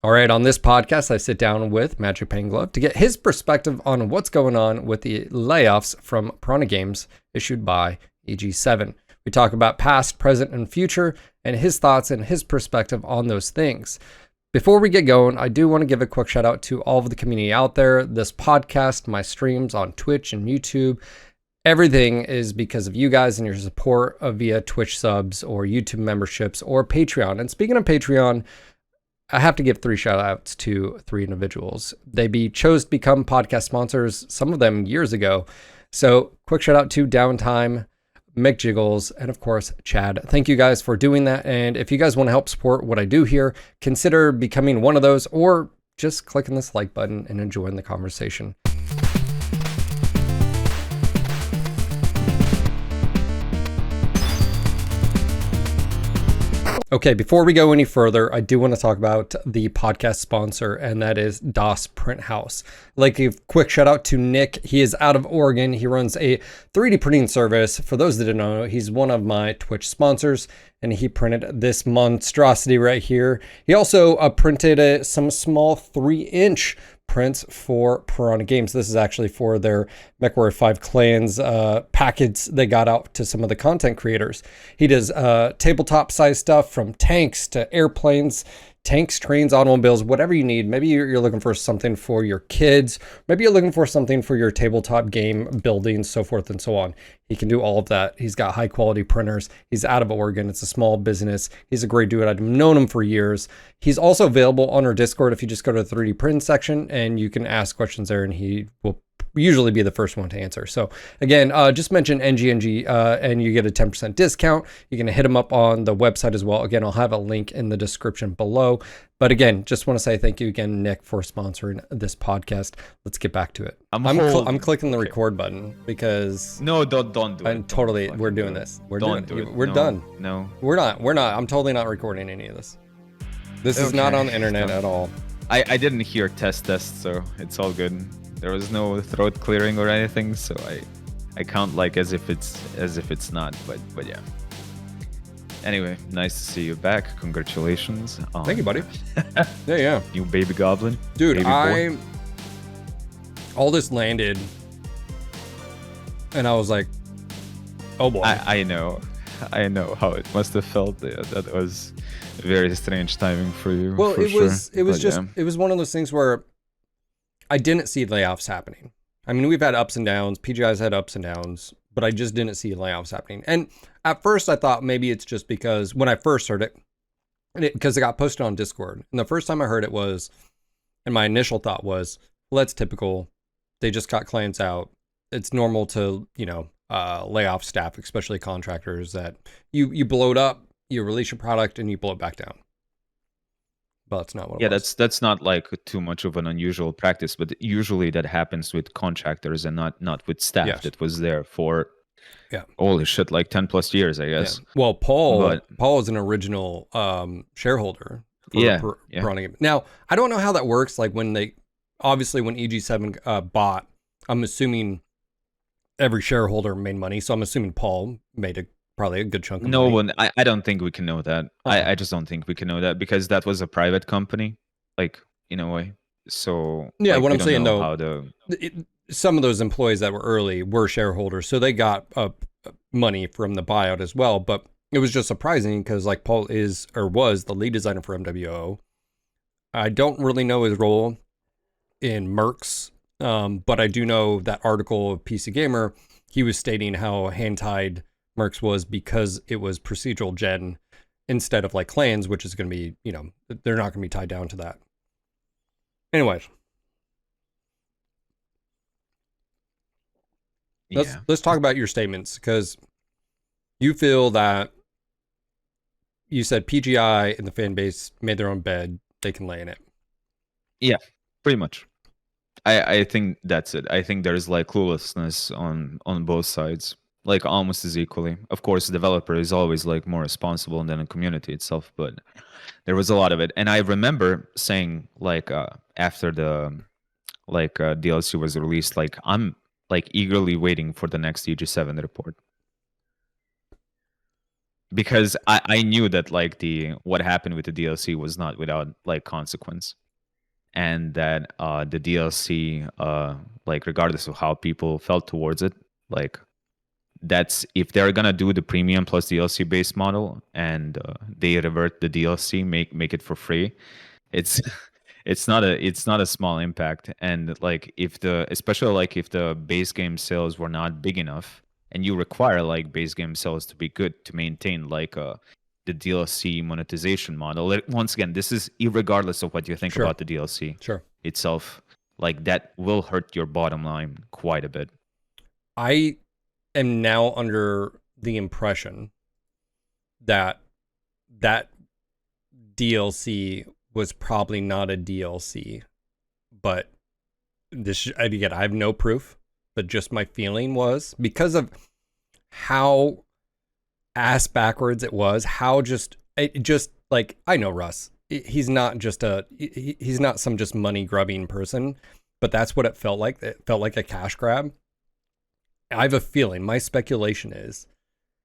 All right, on this podcast, I sit down with Magic Penglove to get his perspective on what's going on with the layoffs from Piranha Games issued by Eg7. We talk about past, present, and future, and his thoughts and his perspective on those things. Before we get going, I do want to give a quick shout out to all of the community out there. This podcast, my streams on Twitch and YouTube, everything is because of you guys and your support via Twitch subs or YouTube memberships or Patreon. And speaking of Patreon, I have to give 3 shout outs to 3 individuals. They chose to become podcast sponsors, some of them years ago. So quick shout out to Downtime, McJiggles, and of course, Chad. Thank you guys for doing that. And if you guys want to help support what I do here, consider becoming one of those or just clicking this like button and enjoying the conversation. Okay, before we go any further, I do want to talk about the podcast sponsor, and that is DOS Print House. Like a quick shout out to Nick. He is out of Oregon. He runs a 3D printing service. For those that didn't know, he's one of my Twitch sponsors, and he printed this monstrosity right here. He also printed some small 3-inch prints for Piranha Games. This is actually for their MechWarrior 5 Clans packets they got out to some of the content creators. He does tabletop size stuff from tanks to airplanes, tanks, trains, automobiles, whatever you need. Maybe you're looking for something for your kids. Maybe you're looking for something for your tabletop game building, so forth and so on. He can do all of that. He's got high quality printers. He's out of Oregon. It's a small business. He's a great dude. I've known him for years. He's also available on our Discord if you just go to the 3D print section and you can ask questions there and he will usually be the first one to answer. So again, just mention NGNG and you get a 10% discount. You can hit him up on the website as well. Again, I'll have a link in the description below. But again, just want to say thank you again, Nick, for sponsoring this podcast. Let's get back to it. I'm clicking the record button because no, don't do it. I'm totally. We're doing this. We're done. No, we're not. I'm totally not recording any of this. This is not on the internet at all. I didn't hear test, so it's all good. There was no throat clearing or anything, so I count like as if it's not, but yeah. Anyway, nice to see you back. Congratulations. Thank you, buddy. Yeah. New baby goblin. Dude, baby all this landed and I was like, oh boy. I know how it must have felt. That was very strange timing for you. Well, it was one of those things where I didn't see layoffs happening. I mean, we've had ups and downs. PGI's had ups and downs, but I just didn't see layoffs happening. And at first I thought maybe it's just because when I first heard it, because it got posted on Discord. And the first time I heard it was, and my initial thought was, well, that's typical. They just got clients out. It's normal to, lay off staff, especially contractors, that you blow it up, you release your product and you blow it back down. But that's not what it was. That's not like too much of an unusual practice, but usually that happens with contractors and not with staff that was there for holy shit, like 10 plus years, I guess. Yeah. Well, Paul is an original shareholder for Piranha Games. Now, I don't know how that works. Like when Eg7 bought, I'm assuming every shareholder made money. So I'm assuming Paul made probably a good chunk of money. I don't think we can know that. I just don't think we can know that because that was a private company, like in a way. So yeah, like, what I'm saying though, some of those employees that were early were shareholders, so they got money from the buyout as well. But it was just surprising because like Paul was the lead designer for MWO. I don't really know his role in Mercs, but I do know that article of PC Gamer, he was stating how hand-tied Mercs was because it was procedural gen instead of like clans, which is going to be, they're not going to be tied down to that. Anyways. Let's talk about your statements, because you feel that you said PGI and the fan base made their own bed, they can lay in it. Yeah, pretty much. I think that's it. I think there's like cluelessness on both sides. Like almost as equally. Of course, the developer is always like more responsible than the community itself, but there was a lot of it. And I remember saying like after the DLC was released, like I'm like eagerly waiting for the next Eg7 report. because I knew that like the what happened with the DLC was not without like consequence, and that the DLC like regardless of how people felt towards it, like that's if they're gonna do the premium plus DLC based model and they revert the DLC, make it for free, it's it's not a small impact. And like if the especially like if the base game sales were not big enough, and you require like base game sales to be good to maintain like the DLC monetization model. Once again, this is irregardless of what you think Sure. about the DLC Sure. itself. Like that will hurt your bottom line quite a bit. I am now under the impression that that DLC was probably not a DLC, but this again, I have no proof, but just my feeling was because of how ass backwards it was, how just it just like I know Russ. He's not just he's not some just money grubbing person, but that's what it felt like. It felt like a cash grab. I have a feeling, my speculation is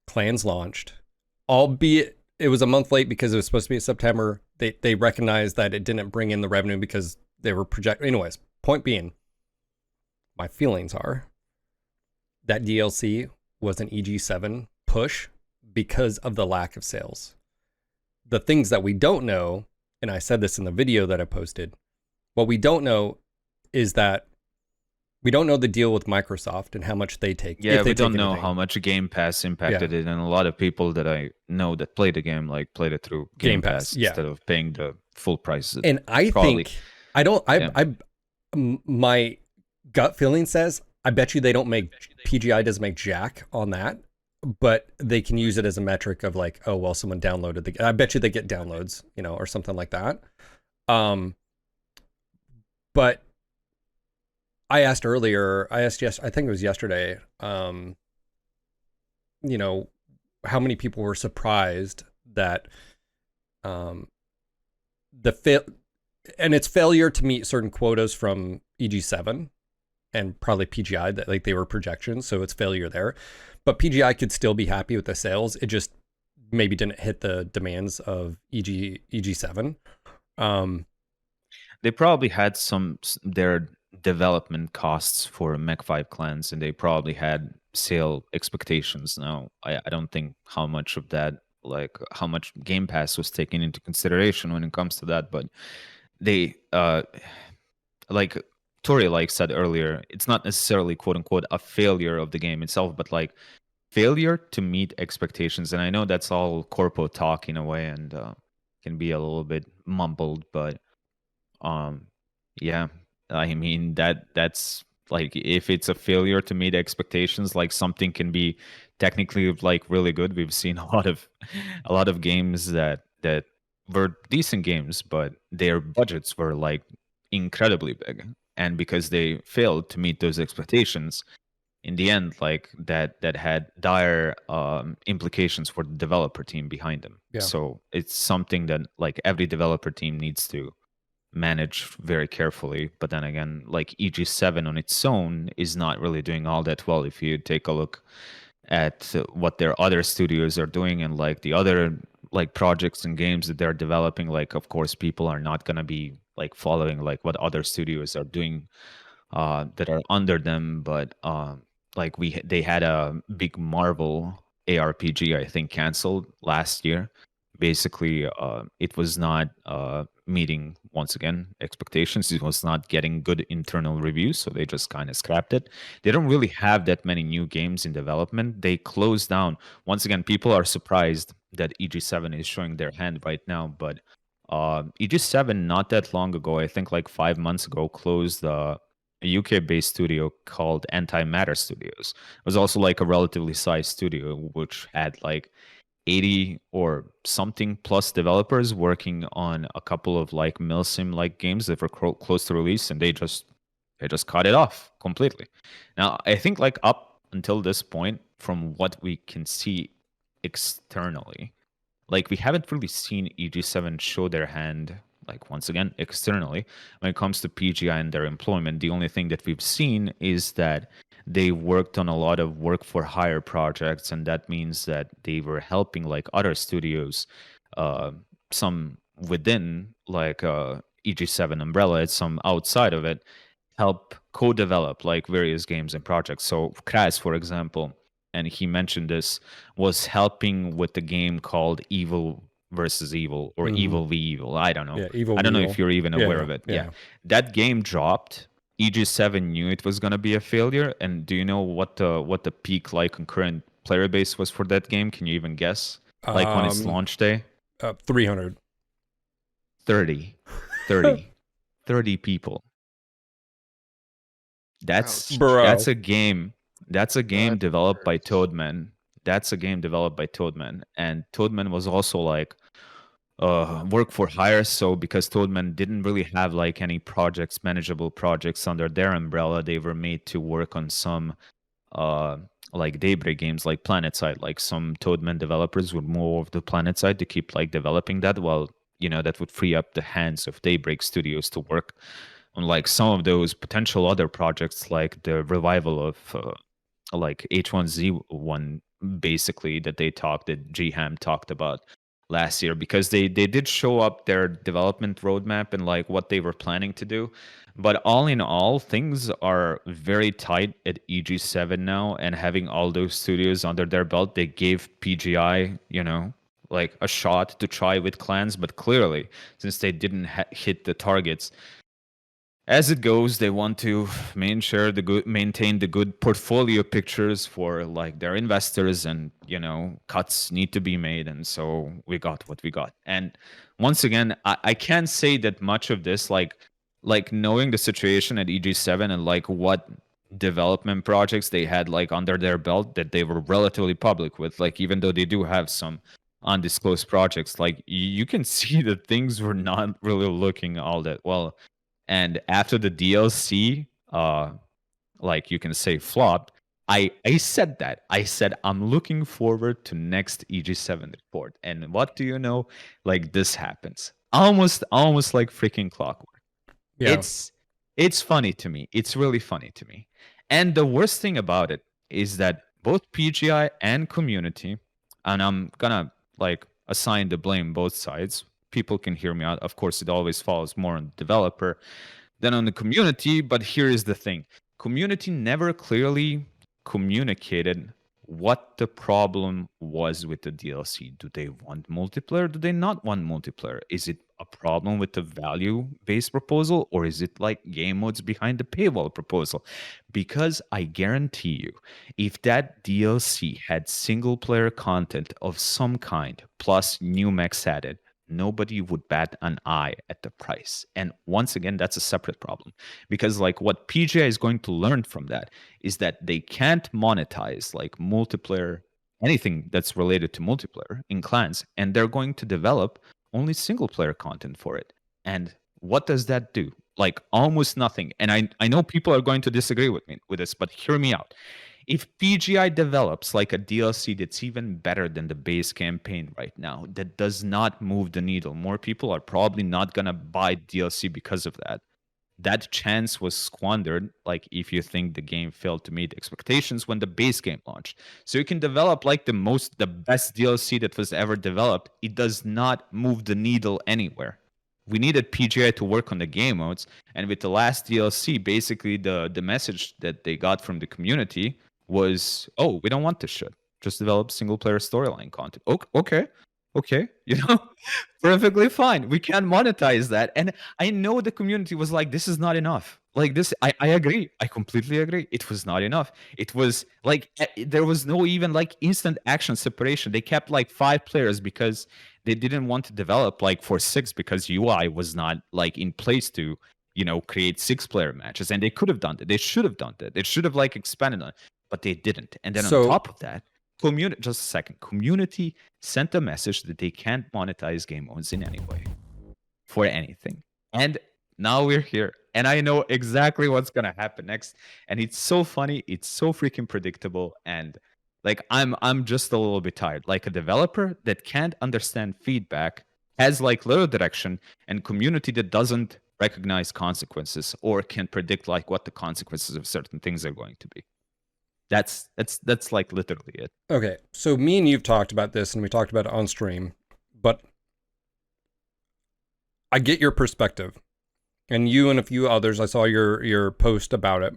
Clans launched, albeit it was a month late because it was supposed to be in September. They recognized that it didn't bring in the revenue because they were projecting. Anyways, point being, my feelings are that DLC was an EG7 push because of the lack of sales. The things that we don't know, and I said this in the video that I posted, what we don't know is that we don't know the deal with Microsoft and how much they take. Yeah, if they we don't take know anything. how much Game Pass impacted it, and a lot of people that I know that play the game like played it through Game Pass Yeah. instead of paying the full price. And I Probably. think my gut feeling says I bet you they don't make PGI doesn't make jack on that, but they can use it as a metric of like, oh well, someone downloaded the. I bet you they get downloads, or something like that. But I asked earlier. I think it was yesterday. How many people were surprised that the and it's failure to meet certain quotas from Eg7 and probably PGI that like they were projections, so it's failure there. But PGI could still be happy with the sales. It just maybe didn't hit the demands of Eg7. They probably had their development costs for Mech 5 clans, and they probably had sale expectations. Now, I don't think how much of that, like how much Game Pass was taken into consideration when it comes to that, but they like Tori like said earlier, it's not necessarily quote unquote a failure of the game itself, but like failure to meet expectations. And I know that's all corpo talk in a way, and can be a little bit mumbled, but yeah, I mean that's like if it's a failure to meet expectations, like something can be technically like really good. We've seen a lot of games that were decent games, but their budgets were like incredibly big, and because they failed to meet those expectations in the end, like that had dire implications for the developer team behind them. Yeah. So it's something that like every developer team needs to manage very carefully. But then again, like EG7 on its own is not really doing all that well. If you take a look at what their other studios are doing and like the other like projects and games that they're developing, like of course people are not going to be like following like what other studios are doing that are under them. But like they had a big Marvel ARPG I think canceled last year. Basically it was not meeting once again expectations. It was not getting good internal reviews, so they just kind of scrapped it. They don't really have that many new games in development. They closed down. Once again, people are surprised that EG7 is showing their hand right now, but EG7 not that long ago, I think like 5 months ago, closed a UK-based studio called Antimatter Studios. It was also like a relatively sized studio, which had like 80 or something plus developers working on a couple of like milsim like games that were close to release, and they just cut it off completely. Now I think like up until this point, from what we can see externally, like we haven't really seen EG7 show their hand like once again externally when it comes to PGI and their employment. The only thing that we've seen is that they worked on a lot of work for hire projects, and that means that they were helping like other studios, uh, some within like EG7 umbrella, and some outside of it, help co-develop like various games and projects. So Kras, for example, and he mentioned this, was helping with the game called Evil versus Evil, or Hmm. Evil v Evil. I don't know. Yeah, Evil I don't know if Wheel. you're even aware Yeah, of it. Yeah. yeah. That game dropped. EG7 knew it was gonna be a failure. And do you know what the peak like concurrent player base was for that game? Can you even guess? Like on its Um, launch day? 300. 30. 30. 30 people. That's Ouch. that's Bro. a game. That's a game That developed by hurts. Toadman. That's a game developed by Toadman. And Toadman was also like work for hire. So because Toadman didn't really have like any projects, manageable projects under their umbrella, they were made to work on some uh like Daybreak games like PlanetSide. Like some Toadman developers would move over to PlanetSide to keep like developing that, while that would free up the hands of Daybreak Studios to work on like some of those potential other projects, like the revival of like H1Z1, basically, that GHAM talked about last year, because they did show up their development roadmap and like what they were planning to do. But all in all, things are very tight at EG7 now, and having all those studios under their belt, they gave PGI, like a shot to try with clans. But clearly, since they didn't hit the targets, as it goes, they want to maintain the good portfolio pictures for like their investors, and cuts need to be made, and so we got what we got. And once again, I can't say that much of this, like knowing the situation at EG7 and like what development projects they had like under their belt that they were relatively public with, like even though they do have some undisclosed projects, like you can see that things were not really looking all that well. And after the DLC, like you can say flopped, I said that. I said I'm looking forward to next EG7 report. And what do you know? Like this happens. Almost like freaking clockwork. Yeah. It's funny to me. It's really funny to me. And the worst thing about it is that both PGI and community, and I'm gonna like assign the blame both sides. People can hear me out. Of course, it always falls more on the developer than on the community. But here is the thing: community never clearly communicated what the problem was with the DLC. Do they want multiplayer? Do they not want multiplayer? Is it a problem with the value based proposal, or is it like game modes behind the paywall proposal? Because I guarantee you, if that DLC had single player content of some kind plus new mechs added, nobody would bat an eye at the price. And once again, that's a separate problem, because like what PGA is going to learn from that is that they can't monetize like multiplayer, anything that's related to multiplayer in clans, and they're going to develop only single player content for it. And what does that do? Like almost nothing. And I know people are going to disagree with me with this, but hear me out. If PGI develops like a DLC that's even better than the base campaign right now, that does not move the needle, more people are probably not going to buy DLC because of that. That chance was squandered, like if you think the game failed to meet expectations when the base game launched. So you can develop like the best DLC that was ever developed. It does not move the needle anywhere. We needed PGI to work on the game modes, and with the last DLC, basically the message that they got from the community was, "Oh, we don't want this shit. Just develop single player storyline content." Okay, okay, perfectly fine. We can monetize that. And I know the community was like, "This is not enough." Like this, I agree. I completely agree. It was not enough. It was like there was no even like instant action separation. They kept like 5 players because they didn't want to develop like for 6, because UI was not like in place to create 6-player matches. And they could have done that. They should have done that. They should have like expanded on it, but they didn't. And then on So top of that, just a second, community sent a message that they can't monetize game modes in any way for anything. And now we're here, and I know exactly what's gonna happen next. And it's so funny, it's so freaking predictable, and like I'm just a little bit tired. Like a developer that can't understand feedback, has like little direction, and community that doesn't recognize consequences or can predict like what the consequences of certain things are going to be. That's like literally it. Okay, so me and you've talked about this, and we talked about it on stream, but I get your perspective, and you and a few others. I saw your post about it.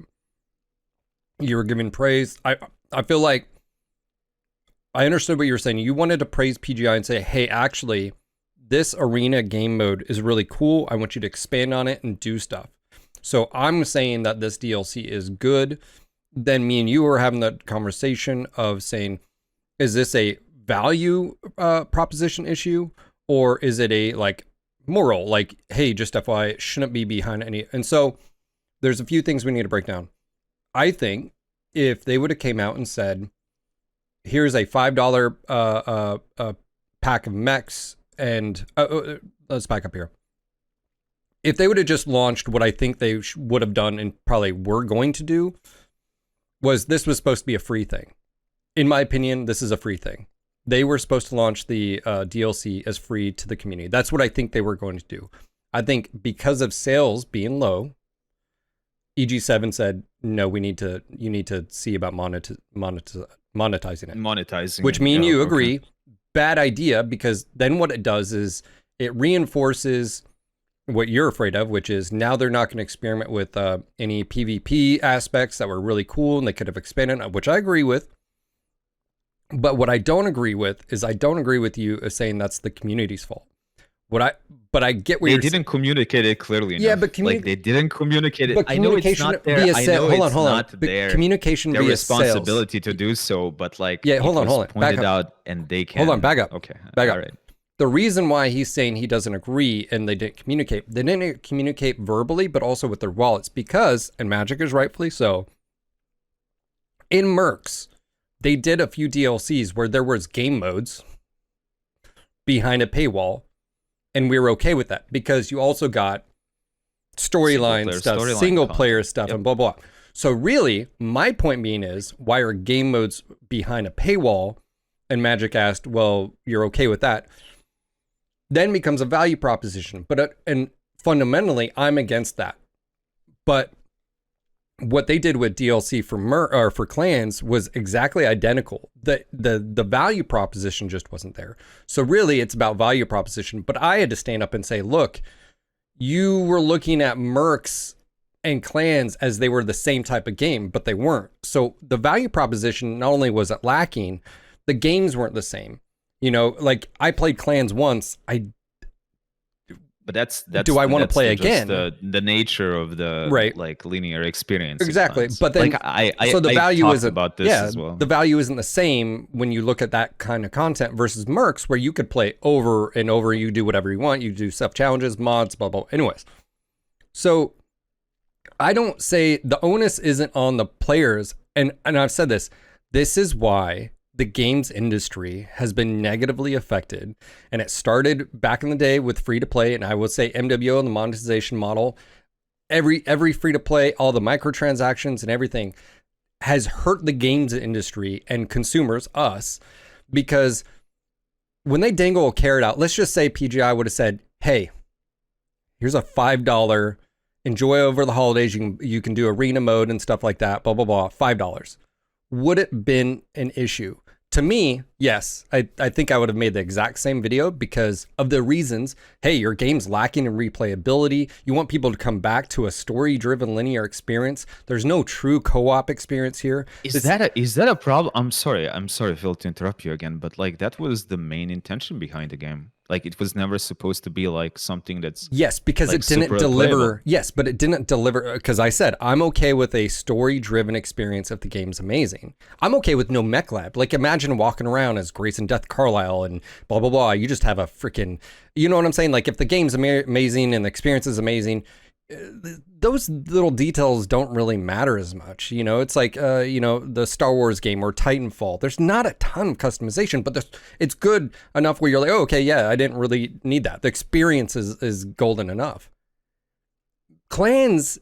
You were giving praise. I feel like I understood what you were saying. You wanted to praise PGI and say, hey, actually, this arena game mode is really cool. I want you to expand on it and do stuff. So I'm saying that this DLC is good. Then me and you were having that conversation of saying, is this a value proposition issue, or is it a like moral, like, hey, just FYI, it shouldn't be behind any. And so there's a few things we need to break down. I think if they would have came out and said, here's a $5 pack of mechs, and let's back up here. If they would have just launched what I think they would have done and probably were going to do, was this was supposed to be a free thing. In my opinion, this is a free thing. They were supposed to launch the DLC as free to the community. That's what I think they were going to do. I think because of sales being low, Eg7 said, no, you need to see about monetizing it. Monetizing. Which me and you agree, bad idea, because then what it does is it reinforces what you're afraid of, which is now they're not going to experiment with any PvP aspects that were really cool and they could have expanded, which I agree with. But what I don't agree with is I don't agree with you as saying that's the community's fault. But I get where they didn't communicate it clearly enough. Yeah, but like they didn't communicate it. But I know it's not there. I know it's not there. Communication their via responsibility sales. to do so, but like yeah, hold on. Pointed out, and they can't. Hold on, back up. Okay, back up. All right. The reason why he's saying he doesn't agree and they didn't communicate verbally, but also with their wallets, because, and Magic is rightfully so, in Mercs, they did a few DLCs where there was game modes behind a paywall, and we were okay with that because you also got storyline stuff, single player stuff, and blah, blah. So really, my point being is, why are game modes behind a paywall? And Magic asked, well, you're okay with that. Then becomes a value proposition. But and fundamentally, I'm against that. But what they did with DLC for clans was exactly identical. The value proposition just wasn't there. So really, it's about value proposition. But I had to stand up and say, look, you were looking at Mercs and clans as they were the same type of game, but they weren't. So the value proposition, not only was it lacking, the games weren't the same. You know, like I played clans once. But that's do I want to play again? The nature of the like linear experience. Exactly. But then like so the value isn't about this as well. The value isn't the same when you look at that kind of content versus Mercs, where you could play over and over. You do whatever you want. You do self challenges, mods, blah blah. Anyways, so I don't say the onus isn't on the players, and I've said this. This is why the games industry has been negatively affected, and it started back in the day with free to play, and I would say MWO and the monetization model. Every free to play, all the microtransactions and everything has hurt the games industry and consumers, us, because when they dangle a carrot out, let's just say PGI would have said, hey, here's a $5, enjoy over the holidays, you can do arena mode and stuff like that, blah blah blah, $5. Would it been an issue? To me, yes. I think I would have made the exact same video because of the reasons. Hey, your game's lacking in replayability. You want people to come back to a story-driven linear experience. There's no true co-op experience here. Is that a problem? I'm sorry, Phil, to interrupt you again, but like that was the main intention behind the game. Like it was never supposed to be like something that's because like it didn't deliver. Yes, but it didn't deliver because I said I'm okay with a story-driven experience if the game's amazing. I'm okay with no mech lab. Like imagine walking around as Grace and Death Carlisle and blah blah blah. You just have a freaking, you know what I'm saying? Like if the game's amazing and the experience is amazing, those little details don't really matter as much. You know, it's like the Star Wars game or Titanfall. There's not a ton of customization, but it's good enough where you're like, oh, okay, yeah, I didn't really need that. The experience is golden enough. Clans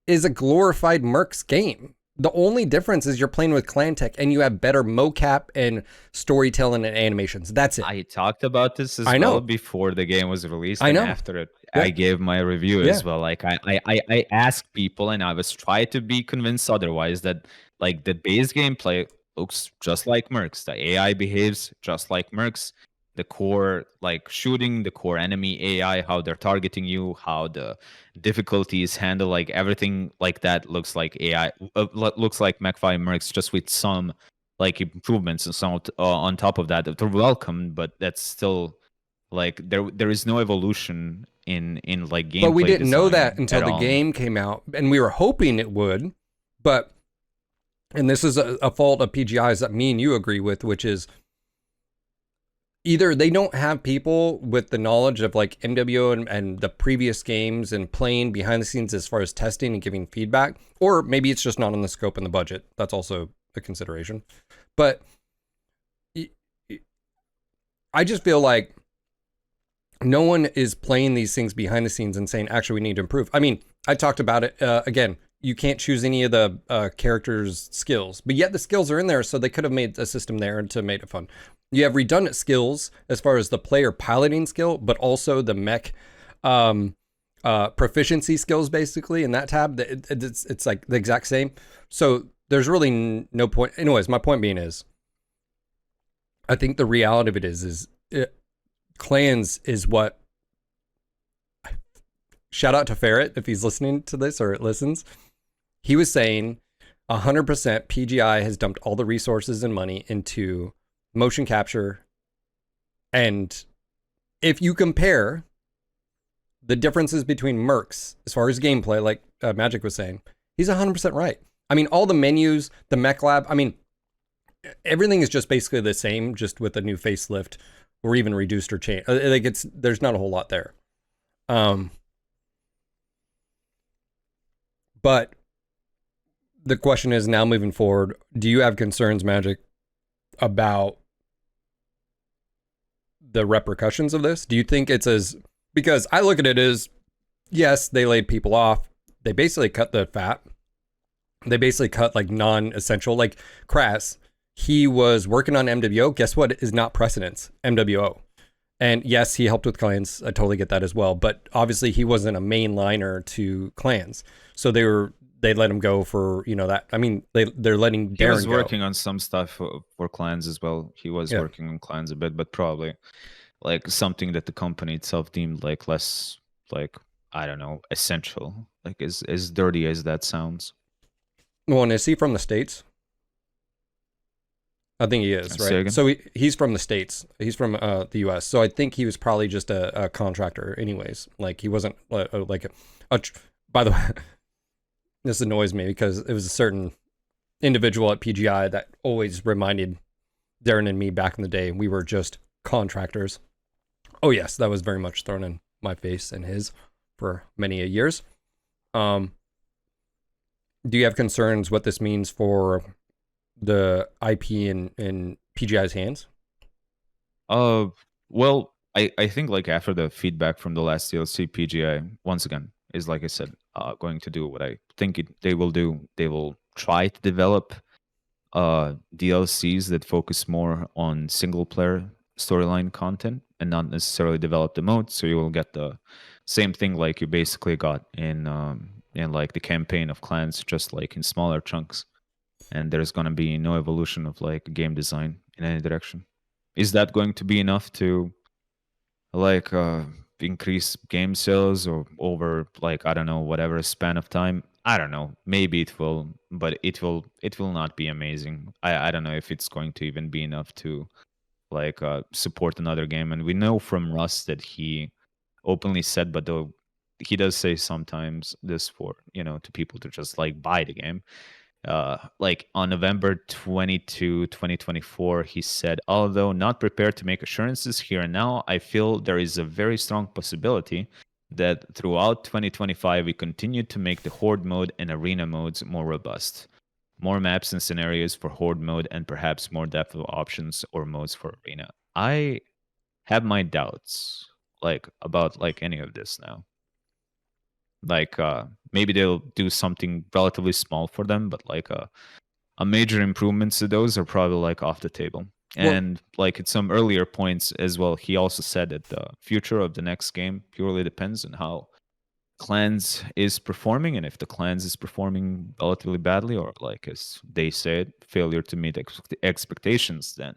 is a glorified Mercs game. The only difference is you're playing with clan tech and you have better mocap and storytelling and animations. That's it. I talked about this as well before the game was released. And after it, I gave my review as well. Like I asked people, and I was trying to be convinced otherwise, that Like the base gameplay looks just like Mercs. The AI behaves just like Mercs. The core like shooting, the core enemy AI, how they're targeting you, how the difficulty is handled, like everything like that looks like AI, looks like MechWarrior Mercs, just with some like improvements and some on top of that. They're welcome, but that's still like there is no evolution in like But we gameplay didn't know that design until at the all. game came out, and we were hoping it would. But, and this is a fault of PGI's that me and you agree with, which is either they don't have people with the knowledge of like MWO and the previous games and playing behind the scenes as far as testing and giving feedback, or maybe it's just not on the scope and the budget. That's also a consideration. But I just feel like no one is playing these things behind the scenes and saying, actually, we need to improve. I mean, I talked about it again. You can't choose any of the characters' skills, but yet the skills are in there, so they could have made a system there to make it fun. You have redundant skills as far as the player piloting skill, but also the mech proficiency skills, basically, in that tab. It's like the exact same. So there's really no point. Anyways, my point being is, I think the reality of it is clans is what. Shout out to Ferret if he's listening to this or it listens. He was saying 100% PGI has dumped all the resources and money into motion capture. And if you compare the differences between Mercs as far as gameplay, like Magic was saying, he's 100% right. I mean, all the menus, the mech lab, I mean, everything is just basically the same, just with a new facelift or even reduced or changed. Like there's not a whole lot there. But the question is now moving forward, do you have concerns, Magic, about the repercussions of this? Do you think it's as, because I look at it as, yes, they laid people off. They basically cut the fat. They basically cut like non-essential, like Crass. He was working on MWO. Guess what is not precedence? MWO. And yes, he helped with clans. I totally get that as well. But obviously he wasn't a mainliner to clans. So they let him go for, that. I mean, they're letting Darren go. He was working on some stuff for clans as well. He was working on clans a bit, but probably like something that the company itself deemed like less, like, I don't know, essential. Like as dirty as that sounds. Well, and is he from the States? I think he is, right? So he's from the States. He's from the U.S. So I think he was probably just a contractor anyways. Like he wasn't like by the way, this annoys me because it was a certain individual at PGI that always reminded Darren and me back in the day, we were just contractors. Oh yes, that was very much thrown in my face and his for many years. Do you have concerns what this means for the IP in PGI's hands? Well, I think like after the feedback from the last DLC, PGI once again is, like I said, going to do what I think they will do. They will try to develop DLCs that focus more on single player storyline content and not necessarily develop the mode. So you will get the same thing like you basically got in like the campaign of clans, just like in smaller chunks. And there's going to be no evolution of like game design in any direction. Is that going to be enough to like increase game sales or over like, I don't know, whatever span of time? I don't know. Maybe it will, but it will not be amazing. I don't know if it's going to even be enough to like support another game. And we know from Russ that he openly said, but though he does say sometimes this for, to people to just like buy the game. Like on November 22, 2024, he said, although not prepared to make assurances here and now, I feel there is a very strong possibility that throughout 2025, we continue to make the Horde mode and Arena modes more robust. More maps and scenarios for Horde mode and perhaps more depth of options or modes for Arena. I have my doubts like about like any of this now. Like maybe they'll do something relatively small for them, but like a major improvements to those are probably like off the table. And like at some earlier points as well, he also said that the future of the next game purely depends on how clans is performing, and if the clans is performing relatively badly, or like as they said, failure to meet expectations, then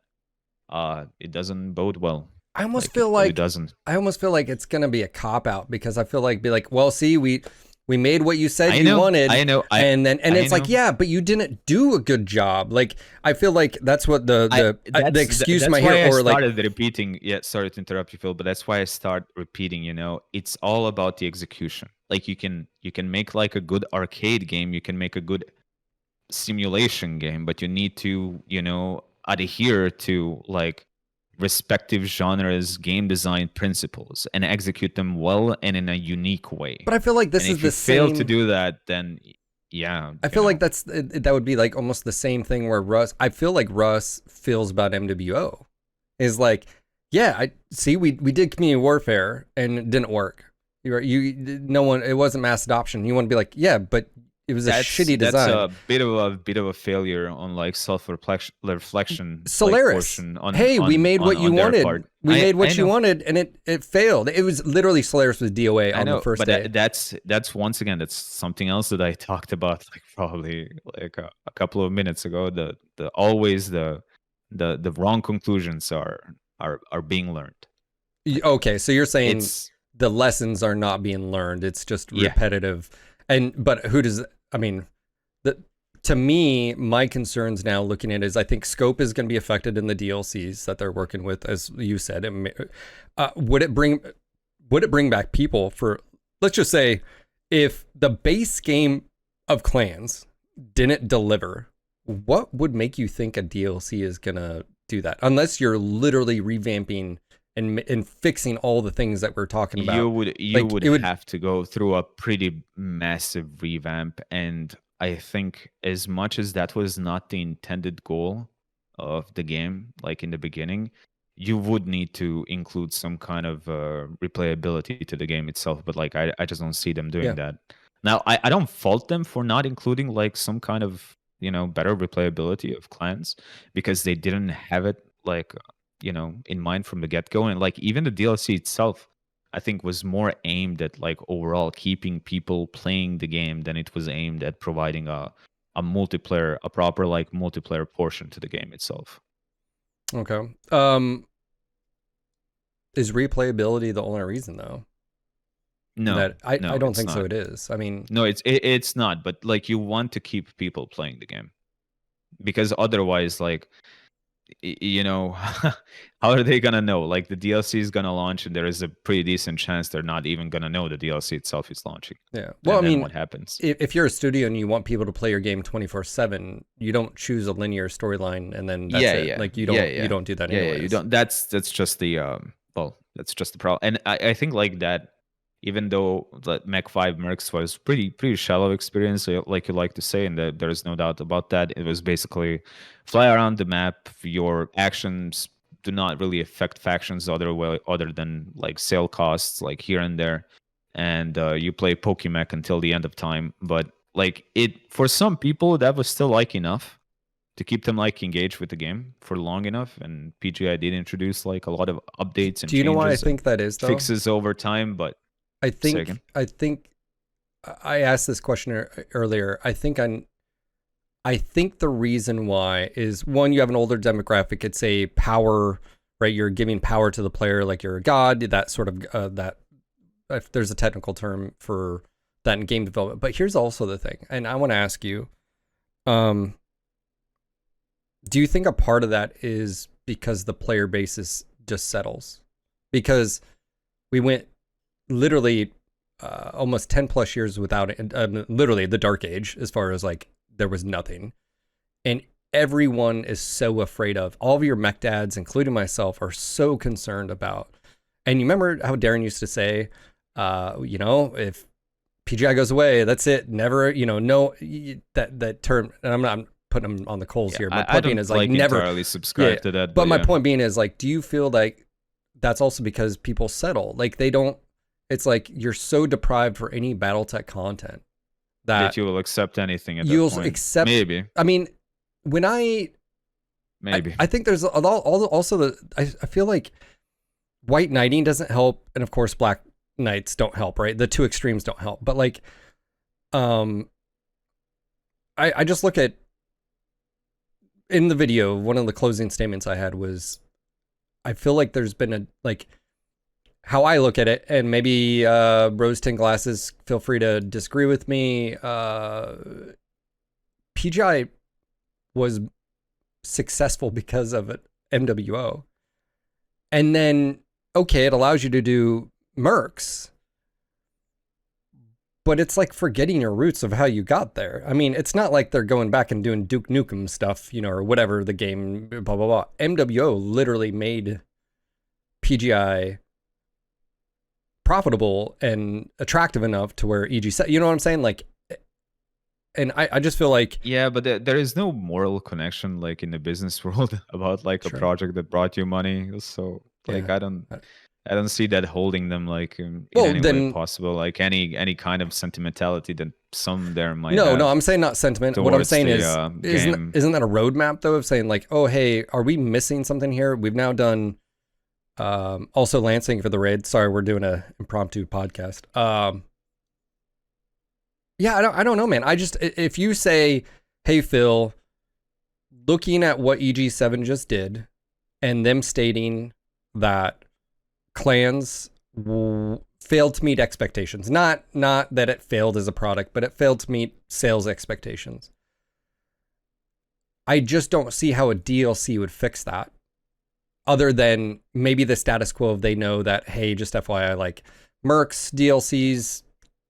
it doesn't bode well. I almost Like, feel it really like doesn't. I almost feel like it's gonna be a cop out, because I feel like be like, well, see, we made what you said you wanted, and it's like, yeah, but you didn't do a good job. Like, I feel like that's what the excuse might hear, or like, started repeating. Yeah, sorry to interrupt you, Phil, but that's why I start repeating. You know, it's all about the execution. Like, you can make like a good arcade game, you can make a good simulation game, but you need to, you know, adhere to like respective genres game design principles and execute them well and in a unique way. but I feel like this And is if the you fail same. to do that, then yeah, I feel like that would be like almost the same thing where I feel like Russ feels about MWO is like, yeah, I see, we did community warfare and it didn't work. No one, it wasn't mass adoption. You want to be like, yeah, but it was a shitty design. That's a bit of a failure on like reflection. Solaris, like, hey, we made what you wanted. Part. We made what you wanted, and it failed. It was literally Solaris was DOA on the first day. That's once again, that's something else that I talked about like probably like a couple of minutes ago. The always the wrong conclusions are being learned. Okay, so you're saying the lessons are not being learned. It's just repetitive. But who does? I mean, to me, my concerns now looking at it is I think scope is going to be affected in the DLCs that they're working with, as you said. Would it bring back people for? Let's just say, if the base game of Clans didn't deliver, what would make you think a DLC is gonna do that? Unless you're literally revamping and fixing all the things that we're talking about. You would have to go through a pretty massive revamp, and I think as much as that was not the intended goal of the game, like in the beginning, you would need to include some kind of replayability to the game itself. But like, I just don't see them doing that. Now, I don't fault them for not including like some kind of, you know, better replayability of clans, because they didn't have it like, you know, in mind from the get-go. And like, even the DLC itself, I think, was more aimed at like overall keeping people playing the game than it was aimed at providing a multiplayer, a proper like multiplayer portion to the game itself. Okay. Is replayability the only reason though? No, I don't think not. so. It is. I mean, no, it's not. But like, you want to keep people playing the game, because otherwise, like, you know, how are they gonna know? Like, the DLC is gonna launch, and there is a pretty decent chance they're not even gonna know the DLC itself is launching. Yeah. Well, and I mean, what happens if you're a studio and you want people to play your game 24/7, you don't choose a linear storyline and then that's it. Yeah. Like, you don't do that. Yeah, you don't. That's just the that's just the problem. And I think like that. Even though the Mech 5 Mercs was pretty shallow experience, like you like to say, and there's no doubt about that. It was basically fly around the map. Your actions do not really affect factions other than like sale costs, like here and there. And you play Pokemech until the end of time. But like, for some people, that was still like enough to keep them like engaged with the game for long enough. And PGI did introduce like a lot of updates and do you know why I think that is though? Fixes over time, but I think I asked this question earlier. I think the reason why is, one, you have an older demographic. It's a power, right? You're giving power to the player, like you're a god. That sort of that. If there's a technical term for that in game development. But here's also the thing, and I want to ask you, do you think a part of that is because the player base just settles? Because we went literally almost 10 plus years without it, literally the dark age, as far as like there was nothing, and everyone is so afraid of, all of your mech dads, including myself, are so concerned about. And you remember how Darren used to say, you know, if PGI goes away, that's it, never, you know, no, that term, and I'm not putting him on the coals here, but my point being is like never entirely subscribe to that, but my point being is like, do you feel like that's also because people settle, like they don't, it's like you're so deprived for any BattleTech content that you will accept anything at you'll that point. Accept. Maybe. I mean, when I think there's also I feel like white knighting doesn't help, and of course black nights don't help, right? The two extremes don't help. But like, I just look at, in the video, one of the closing statements I had was, I feel like there's been a, like, how I look at it, and maybe rose tin glasses, feel free to disagree with me. PGI was successful because of it, MWO. And then, okay, it allows you to do mercs, but it's like forgetting your roots of how you got there. I mean, it's not like they're going back and doing Duke Nukem stuff, you know, or whatever the game, blah, blah, blah. MWO literally made PGI profitable and attractive enough to where Eg7, you know what I'm saying? Like, and I just feel like, yeah, but there is no moral connection like in the business world about like Sure. a project that brought you money. So like Yeah. I don't see that holding them like in Well, any then- way possible. Like any kind of sentimentality that some there might no, have. I'm saying not sentiment. What I'm towards saying the, is, game. isn't that a roadmap though of saying like, oh, hey, are we missing something here? We've now done, also Lansing for the raid. Sorry, we're doing a impromptu podcast. Yeah, I don't know, man. I just, if you say, hey, Phil, looking at what Eg7 just did and them stating that clans failed to meet expectations, not that it failed as a product, but it failed to meet sales expectations. I just don't see how a DLC would fix that, other than maybe the status quo of they know that, hey, just FYI, like mercs, DLCs,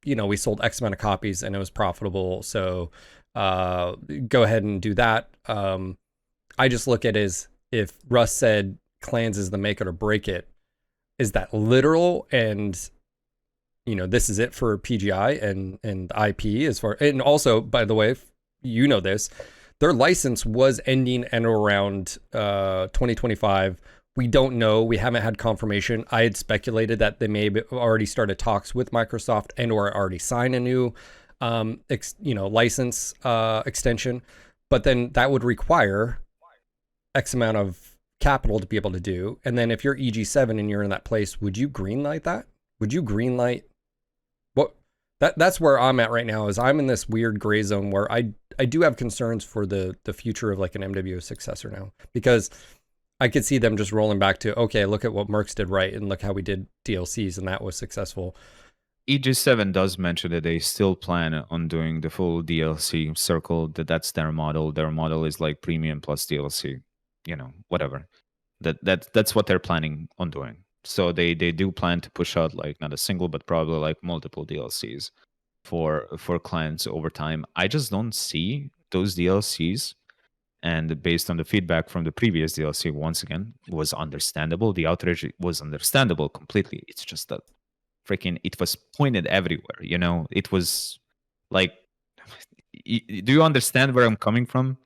you know, we sold X amount of copies and it was profitable, so go ahead and do that. I just look at it as, if Russ said clans is the make it or break it, is that literal? And you know, this is it for PGI and IP as far, and also, by the way, if you know this, their license was ending and around 2025. We don't know. We haven't had confirmation. I had speculated that they may have already started talks with Microsoft and or already signed a new license extension, but then that would require X amount of capital to be able to do. And then if you're Eg7 and you're in that place, would you greenlight that? Would you greenlight what? That's where I'm at right now, is I'm in this weird gray zone where I do have concerns for the future of like an MWO successor now, because I could see them just rolling back to, okay, look at what Mercs did right and look how we did DLCs and that was successful. Eg7 does mention that they still plan on doing the full DLC circle, that's their model. Their model is like premium plus DLC, you know, whatever. That's what they're planning on doing. So they do plan to push out like not a single, but probably like multiple DLCs for clients over time. I just don't see those DLCs. And based on the feedback from the previous DLC, once again, was understandable. The outrage was understandable completely. It's just that freaking, it was pointed everywhere, you know? It was like, do you understand where I'm coming from?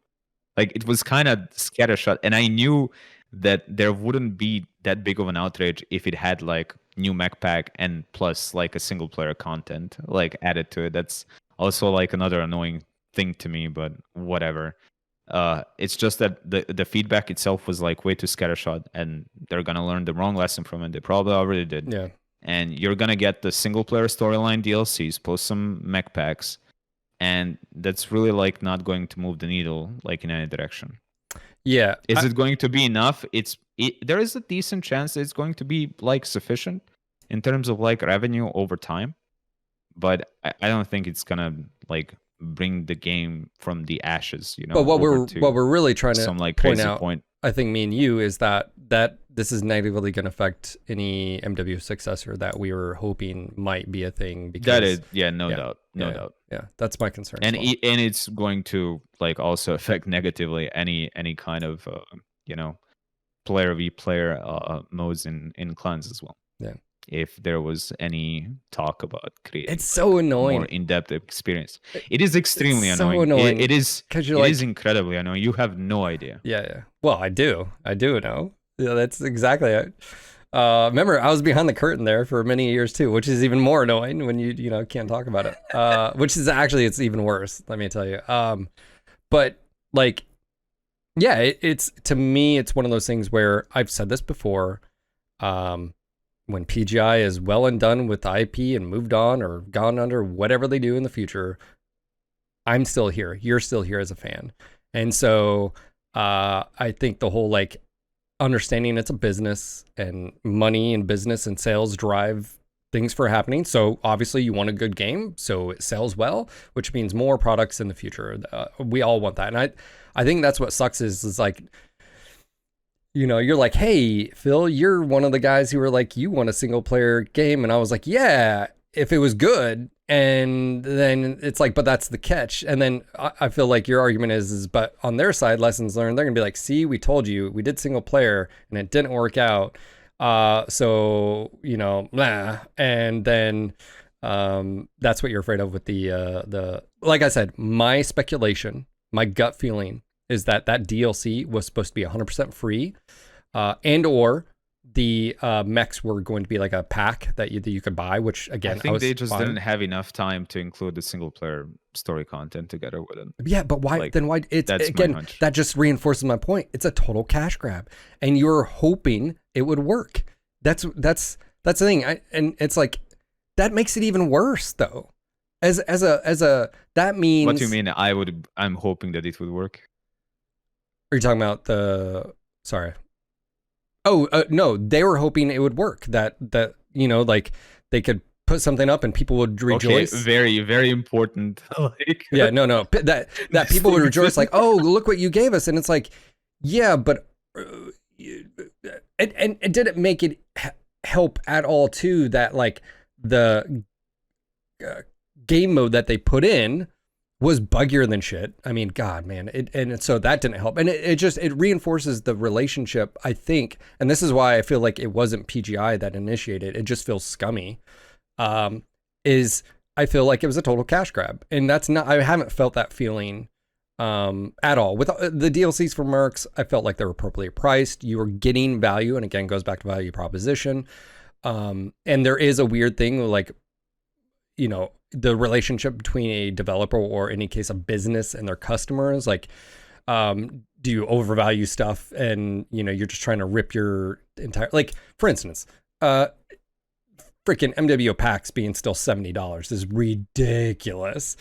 Like, it was kind of scattershot. And I knew that there wouldn't be that big of an outrage if it had like new mech pack and plus like a single player content like added to it. That's also like another annoying thing to me, but whatever. It's just that the feedback itself was like way too scattershot, and they're gonna learn the wrong lesson from it. They probably already did. Yeah. And you're gonna get the single player storyline DLCs plus some mech packs, and that's really like not going to move the needle like in any direction. Yeah. Is it going to be enough? There is a decent chance it's going to be like sufficient in terms of like revenue over time, but I don't think it's gonna like bring the game from the ashes, you know. But what we're really trying to some like point crazy out, point. I think me and you, is that this is negatively going to affect any MW successor that we were hoping might be a thing. Because That is, no doubt. Yeah, that's my concern. And as well. and it's going to like also affect negatively any kind of player v player modes in clans as well. Yeah. If there was any talk about creating, it's so annoying, more in-depth experience. It is extremely so annoying. It is, because it is incredibly annoying. You have no idea. Yeah. Well, I do know. Yeah, that's exactly it. Remember, I was behind the curtain there for many years too, which is even more annoying when you know can't talk about it. Which is actually, it's even worse. Let me tell you. But like, yeah, it's to me, it's one of those things where I've said this before. when PGI is well and done with the IP and moved on or gone under, whatever they do in the future, I'm still here. You're still here as a fan. And so I think the whole like understanding it's a business and money and business and sales drive things for happening. So obviously you want a good game, so it sells well, which means more products in the future. We all want that. And I think that's what sucks is like, you know, you're like, hey, Phil, you're one of the guys who were like, you want a single player game. And I was like, yeah, if it was good. And then it's like, but that's the catch. And then I feel like your argument is, but on their side, lessons learned, they're going to be like, see, we told you, we did single player and it didn't work out. So, you know, blah. And then that's what you're afraid of with the, like I said, my speculation, my gut feeling is that DLC was supposed to be 100% free, and or the mechs were going to be like a pack that you could buy, which again, I think they just didn't have enough time to include the single player story content together with it. Yeah, but why Like, then why it's that's my again hunch. that just reinforces my point. It's a total cash grab and you're hoping it would work. That's the thing. And it's like that makes it even worse though. As a that means What do you mean? I'm hoping that it would work. Are you talking about the sorry. Oh, no, they were hoping it would work. That you know, like they could put something up and people would rejoice. Okay, very, very important. Like, Yeah, no, that people would rejoice like, oh, look what you gave us, and it's like, yeah, but and did it make it help at all too that like the game mode that they put in was buggier than shit. I mean, God, man, so that didn't help, and it reinforces the relationship. I think, and this is why I feel like it wasn't PGI that initiated. It just feels scummy. Is I feel like it was a total cash grab, and that's not. I haven't felt that feeling at all with the DLCs for Mercs. I felt like they were appropriately priced. You were getting value, and again, goes back to value proposition. And there is a weird thing like, you know, the relationship between a developer or in any case a business and their customers, like do you overvalue stuff and you know you're just trying to rip your entire, like for instance freaking MWO packs being still $70 is ridiculous,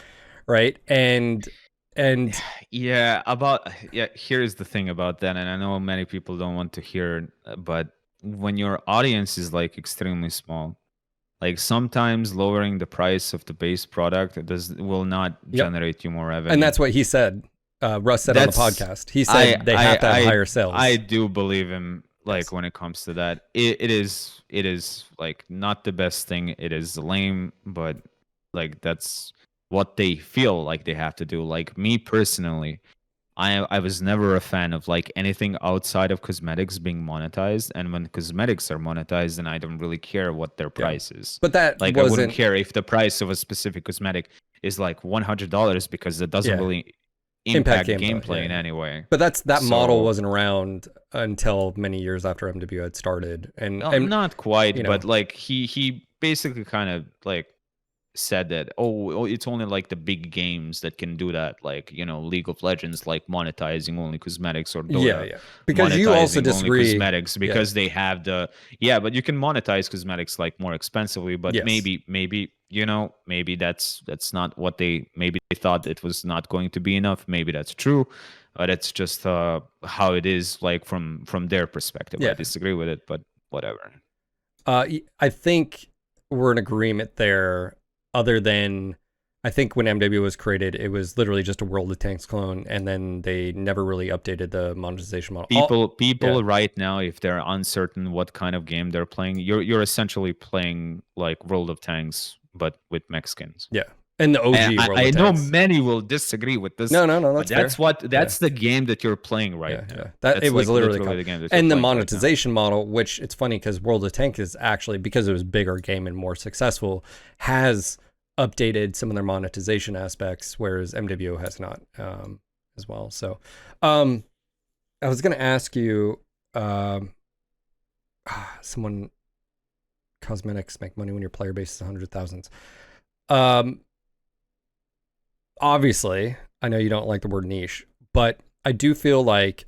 right? And here's the thing about that, and I know many people don't want to hear, but when your audience is like extremely small, like sometimes lowering the price of the base product will not generate you more revenue. And that's what he said. Russ said on the podcast. He said they have to have higher sales. I do believe him. Like when it comes to that, it is like not the best thing. It is lame, but like that's what they feel like they have to do. Like me personally, I was never a fan of like anything outside of cosmetics being monetized, and when cosmetics are monetized, then I don't really care what their price is. But that like I wouldn't care if the price of a specific cosmetic is like $100 because it doesn't really impact gameplay in any way. But that model wasn't around until many years after MW had started, and not quite, you know, but like he basically kind of like said that it's only like the big games that can do that, like, you know, League of Legends like monetizing only cosmetics, or Dota because you also disagree only cosmetics because they have but you can monetize cosmetics like more expensively, but maybe you know, maybe that's not what they thought it was not going to be enough. Maybe that's true, but it's just how it is, like from their perspective. I disagree with it, but whatever. I think we're in agreement there. Other than, I think when MW was created, it was literally just a World of Tanks clone, and then they never really updated the monetization model. People right now, if they're uncertain what kind of game they're playing, you're essentially playing like World of Tanks, but with mech skins. Yeah, and the OG World of Tanks. I know many will disagree with this. No, that's fair. That's the game that you're playing right now. That it was like literally the game that and the monetization model, which it's funny because World of Tanks is actually, because it was a bigger game and more successful, has updated some of their monetization aspects, whereas MWO has not as well. So I was going to ask you, someone, cosmetics make money when your player base is 100,000. Obviously, I know you don't like the word niche, but I do feel like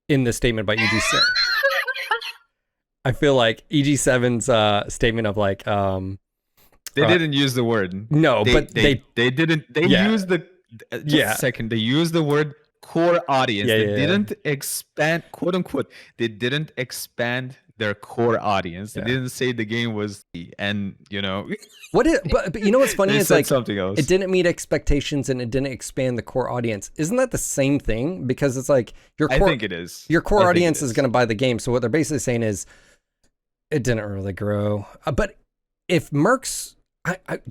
in the statement by EG7, I feel like EG7's statement of like They didn't use the word. no, but They didn't. They yeah, used the. Just a yeah, second. They used the word core audience. yeah, They yeah, didn't expand, quote unquote. They didn't expand their core audience. They yeah. didn't say the game was and What is, but you know what's funny they is said like something it else. didn't meet expectations and it didn't expand the core audience. Isn't that the same thing? Because it's like I think it is. your core I think it audience is is. going to buy the game. So what they're basically saying is it didn't really grow. But if Mercs,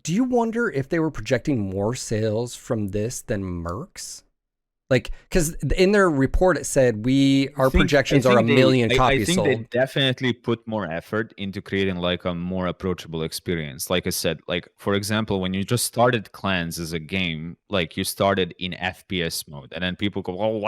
do you wonder if they were projecting more sales from this than Mercs? Like, because in their report it said our projections are 1 million I copies think sold. they definitely put more effort into creating like a more approachable experience. Like I said, like for example, when you just started Clans as a game, like you started in FPS mode, and then people go, "Oh,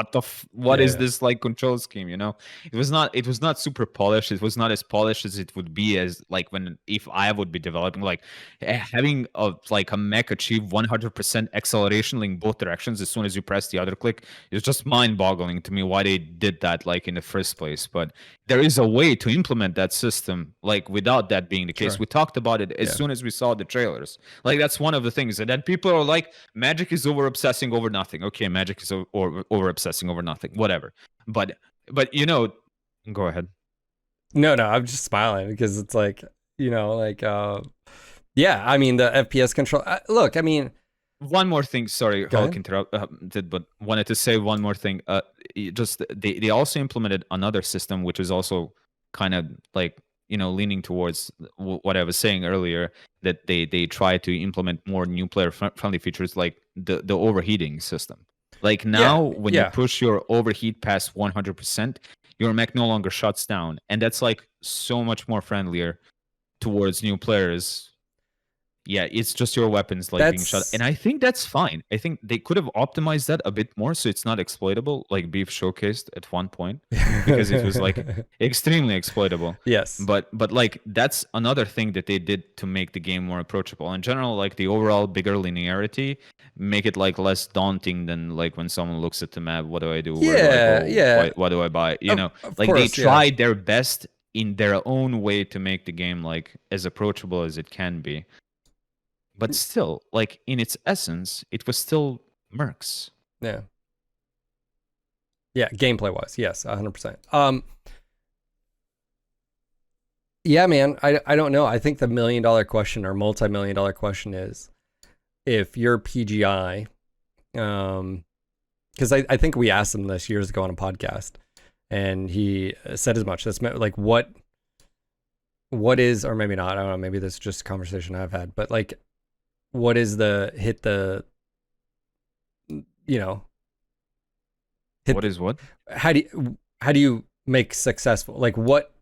what is Yeah. this like control scheme?" It was not super polished. It was not as polished as it would be as like if I would be developing like having a mech achieve 100% acceleration in both directions as soon as you press the other click. It's just mind-boggling to me why they did that like in the first place. But there is a way to implement that system like without that being the case. Sure. We talked about it as soon as we saw the trailers. Like that's one of the things. And then people are like, Magic is over obsessing over nothing. Okay, Magic is over obsessing over nothing. Whatever. But go ahead. No, I'm just smiling because it's like, like, yeah, I mean, the FPS control. Look, I mean, One more thing, sorry, go Hulk ahead. interrupted, but wanted to say one more thing. Just they also implemented another system, which is also kind of like leaning towards what I was saying earlier. That they try to implement more new player friendly features, like the overheating system. Like Yeah, now, when you yeah. push your overheat past 100%, your mech no longer shuts down, and that's like so much more friendlier towards new players. Yeah, it's just your weapons like being shot. And That's I think that's fine. I think they could have optimized that a bit more so it's not exploitable, like Beef showcased at one point, because it was like extremely exploitable. yes. But like that's another thing that they did to make the game more approachable. In general, like the overall bigger linearity, make it like less daunting than like when someone looks at the map, what do I do? Where do I Yeah, go? yeah. What do I buy? Of Like they course, yeah. tried their best in their own way to make the game like as approachable as it can be. But still, like in its essence, it was still Mercs. Yeah. Yeah, gameplay wise, yes, 100%. Yeah, man, I don't know. I think the $1 million question or multi-million dollar question is if you're PGI, because I think we asked him this years ago on a podcast, and he said as much. That's like what is, or maybe not. I don't know. Maybe this is just a conversation I've had, but like, what is the hit the, What is what? How do you make successful? Like what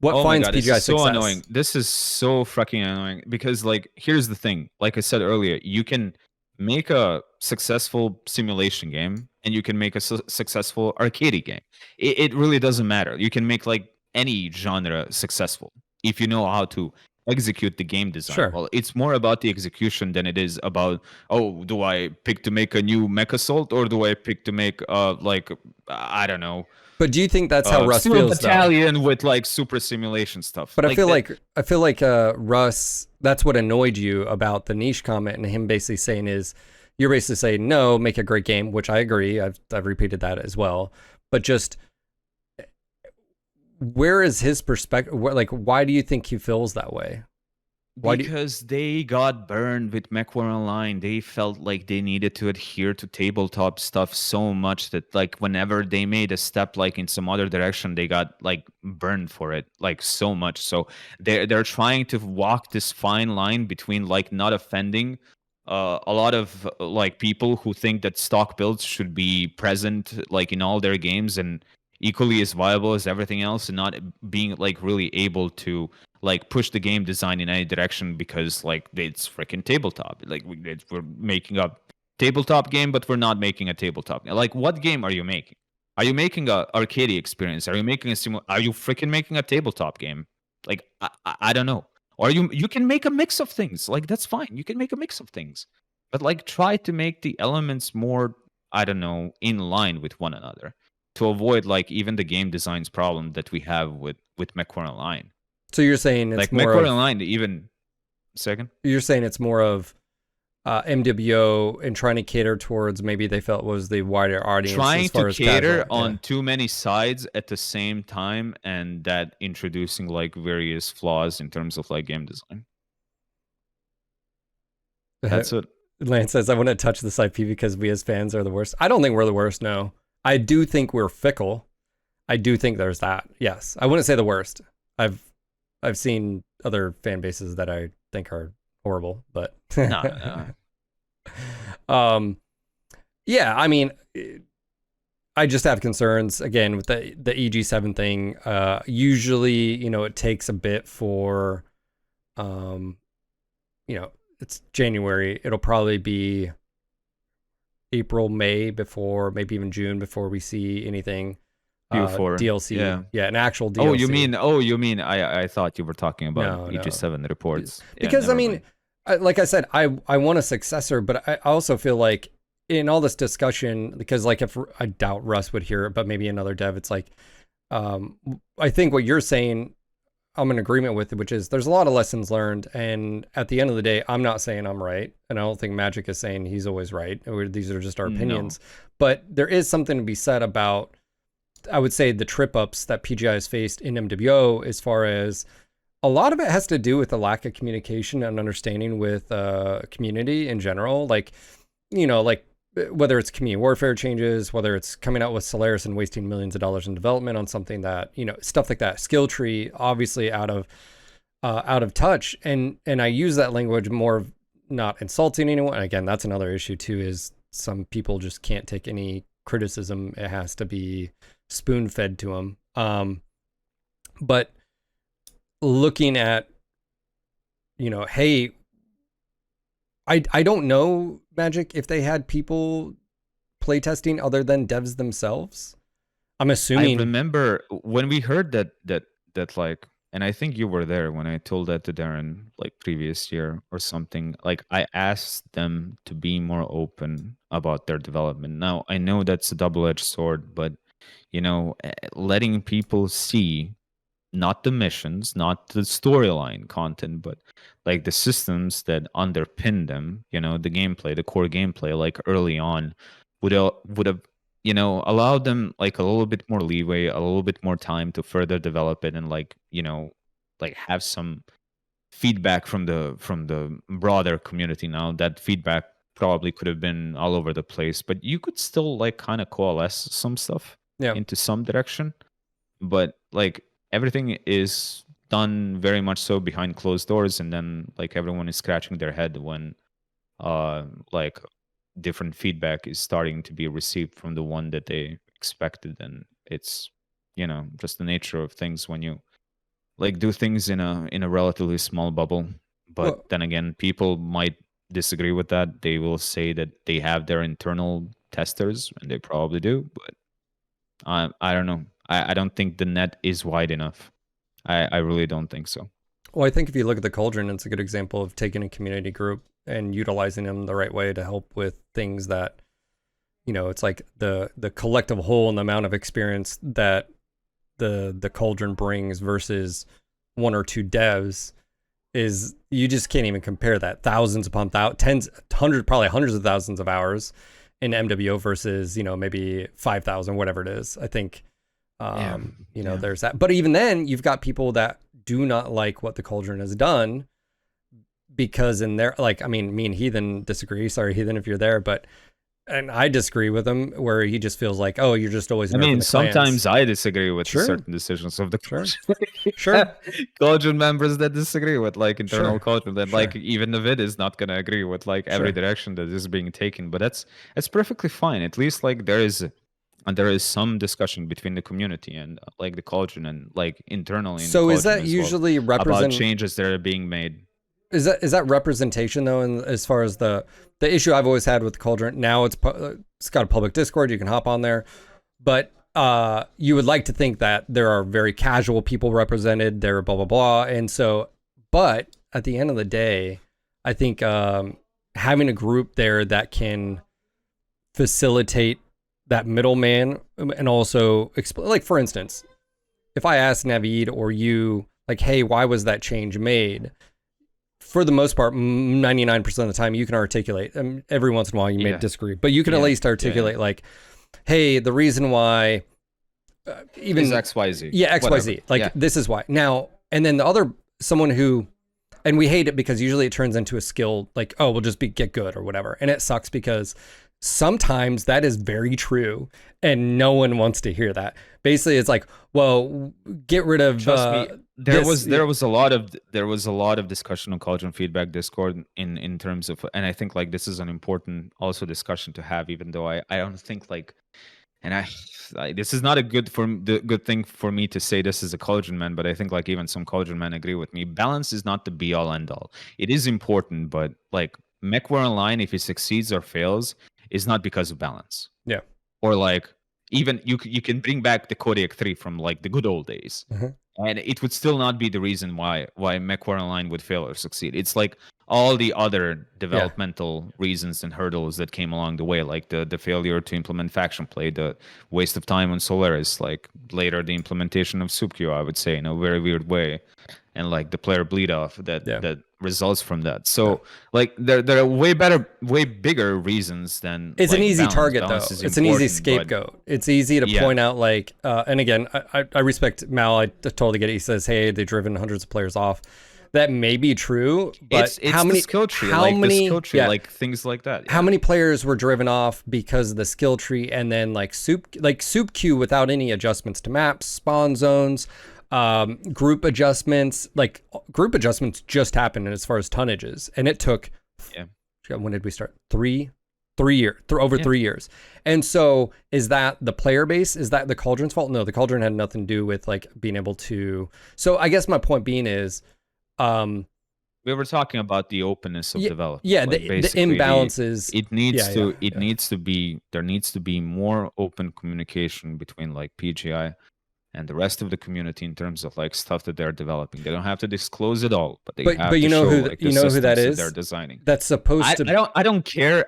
Oh my finds god, this PGI is so success? annoying. This is so fucking annoying because like here's the thing. Like I said earlier, you can make a successful simulation game and you can make a successful arcade game. It really doesn't matter. You can make like any genre successful if you know how to execute the game design. Sure. Well, it's more about the execution than it is about, oh, do I pick to make a new Mech Assault or do I pick to make like I don't know, But do you think that's how Russ Steel feels though? Battalion with like super simulation stuff? But like I feel like Russ, that's what annoyed you about the niche comment and him basically saying is you're basically saying no, make a great game, which I agree. I've repeated that as well. But just where is his perspective? Like, why do you think he feels that way? Because they got burned with MechWarrior Online. They felt like they needed to adhere to tabletop stuff so much that like whenever they made a step like in some other direction, they got like burned for it like so much. So they're trying to walk this fine line between like not offending a lot of like people who think that stock builds should be present like in all their games and equally as viable as everything else, and not being like really able to like push the game design in any direction because like it's freaking tabletop. Like we're making a tabletop game, but we're not making a tabletop. Like, what game are you making? Are you making a arcade experience? Are you making Are you freaking making a tabletop game? Like I don't know. Or you can make a mix of things. Like that's fine. You can make a mix of things, but like try to make the elements more, I don't know, in line with one another to avoid like even the game design's problem that we have with with MechWarrior Online. So you're saying it's Like more MechWarrior of, Online, even second. you're saying it's more of MWO and trying to cater towards maybe they felt was the wider audience Trying as far to as cater casual. on too many sides at the same time, and that introducing like various flaws in terms of like game design. That's it. Lance says, I wouldn't touch this IP because we as fans are the worst. I don't think we're the worst, no. I do think we're fickle. I do think there's that. Yes. I wouldn't say the worst. I've seen other fan bases that I think are horrible, but No. yeah, I mean, I just have concerns again with the Eg7 thing. Usually, you know, it takes a bit for you know, it's January. It'll probably be April, May before, maybe even June before we see anything. DLC, yeah, an actual DLC. Oh, you mean? I thought you were talking about Eg7 reports. Because I mean, like I said, I want a successor, but I also feel like in all this discussion, because like if I doubt Russ would hear it, but maybe another dev, it's like, I think what you're saying, I'm in agreement with it, which is there's a lot of lessons learned, and at the end of the day, I'm not saying I'm right, and I don't think Magic is saying he's always right. These are just our opinions, but there is something to be said about, I would say, the trip ups that PGI has faced in MWO, as far as a lot of it has to do with the lack of communication and understanding with community in general. Like, you know, like whether it's community warfare changes, whether it's coming out with Solaris and wasting millions of dollars in development on something that, you know, stuff like that, skill tree, obviously out of touch. And I use that language more of not insulting anyone. And again, that's another issue too, is some people just can't take any criticism. It has to be spoon fed to them. But looking at, you know, hey, I don't know, Magic, if they had people playtesting other than devs themselves. I'm assuming. I remember when we heard that like, and I think you were there when I told that to Darren like previous year or something. Like I asked them to be more open about their development. Now I know that's a double-edged sword, but you know, letting people see not the missions, not the storyline content, but like the systems that underpin them, you know, the gameplay, the core gameplay, like early on would have, you know, allowed them like a little bit more leeway, a little bit more time to further develop it, and like, you know, like have some feedback from the broader community. Now that feedback probably could have been all over the place, but you could still like kind of coalesce some stuff into some direction. But like everything is done very much so behind closed doors, and then like everyone is scratching their head when like different feedback is starting to be received from the one that they expected. And it's, you know, just the nature of things when you like do things in a relatively small bubble. But then again, people might disagree with that. They will say that they have their internal testers, and they probably do, but I don't know. I don't think the net is wide enough. I really don't think so. Well, I think if you look at the Cauldron, it's a good example of taking a community group and utilizing them the right way to help with things that, you know, it's like the collective whole and the amount of experience that the Cauldron brings versus one or two devs is, you just can't even compare that. Thousands upon tens, hundreds, probably hundreds of thousands of hours in MWO versus, you know, maybe 5,000, whatever it is. I think, you know, there's that. But even then, you've got people that do not like what the Cauldron has done, because in their, like, I mean, me and Heathen disagree. Sorry, Heathen, if you're there, but, and I disagree with him, where he just feels like, oh, you're just always. I mean, sometimes I disagree with certain decisions of the Cauldron members that disagree with like internal Cauldron. That like even the vid is not gonna agree with like every direction that is being taken. But that's perfectly fine. At least like there is some discussion between the community and like the Cauldron, and like internally. So is that usually about changes that are being made? Is that representation though? And as far as the issue I've always had with the Cauldron, now it's got a public Discord, you can hop on there, but you would like to think that there are very casual people represented there, blah blah blah, and so, but at the end of the day, I think having a group there that can facilitate that middleman, and also like, for instance, if I ask Naveed or you, like, hey, why was that change made? For the most part, 99% of the time, you can articulate. Every once in a while, you may disagree, but you can at least articulate, like, hey, the reason why even is XYZ. Yeah, XYZ. Like, this is why. Now, and then the other, someone who, and we hate it because usually it turns into a skill, like, oh, we'll just get good or whatever. And it sucks because sometimes that is very true and no one wants to hear that. Basically, it's like, well, get rid of. Trust me, there was a lot of discussion on Cauldron Feedback Discord in terms of, and I think like this is an important also discussion to have, even though I don't think like, and this is not a good thing for me to say this as a Cauldron man, but I think like even some Cauldron men agree with me. Balance is not the be all end all. It is important, but like MechWarrior Online, if it succeeds or fails, is not because of balance. Yeah. Or like even you can bring back the Kodiak 3 from like the good old days, and it would still not be the reason why MechWarrior Online would fail or succeed. It's like all the other developmental reasons and hurdles that came along the way, like the failure to implement faction play, the waste of time on Solaris, like later the implementation of SubQ, I would say, in a very weird way, and like the player bleed off that results from that. So like there are way bigger reasons than it's like, an easy balance. target Balance though. It's an easy scapegoat. It's easy to point out like, and again, I respect Mal. I totally get it. He says, hey, they've driven hundreds of players off. That may be true, but it's how many skill tree, like things like that. Yeah. How many players were driven off because of the skill tree, and then like soup queue without any adjustments to maps, spawn zones, group adjustments. Like group adjustments just happened as far as tonnages, and it took. When did we start? 3 years, over 3 years. And so, is that the player base? Is that the Cauldron's fault? No, the Cauldron had nothing to do with like being able to. So I guess my point being is. We were talking about the openness of development. Yeah, like the imbalances. There needs to be more open communication between like PGI and the rest of the community in terms of like stuff that they're developing. They don't have to disclose it all, but they have to show like the systems that they're designing. That's supposed to. I don't care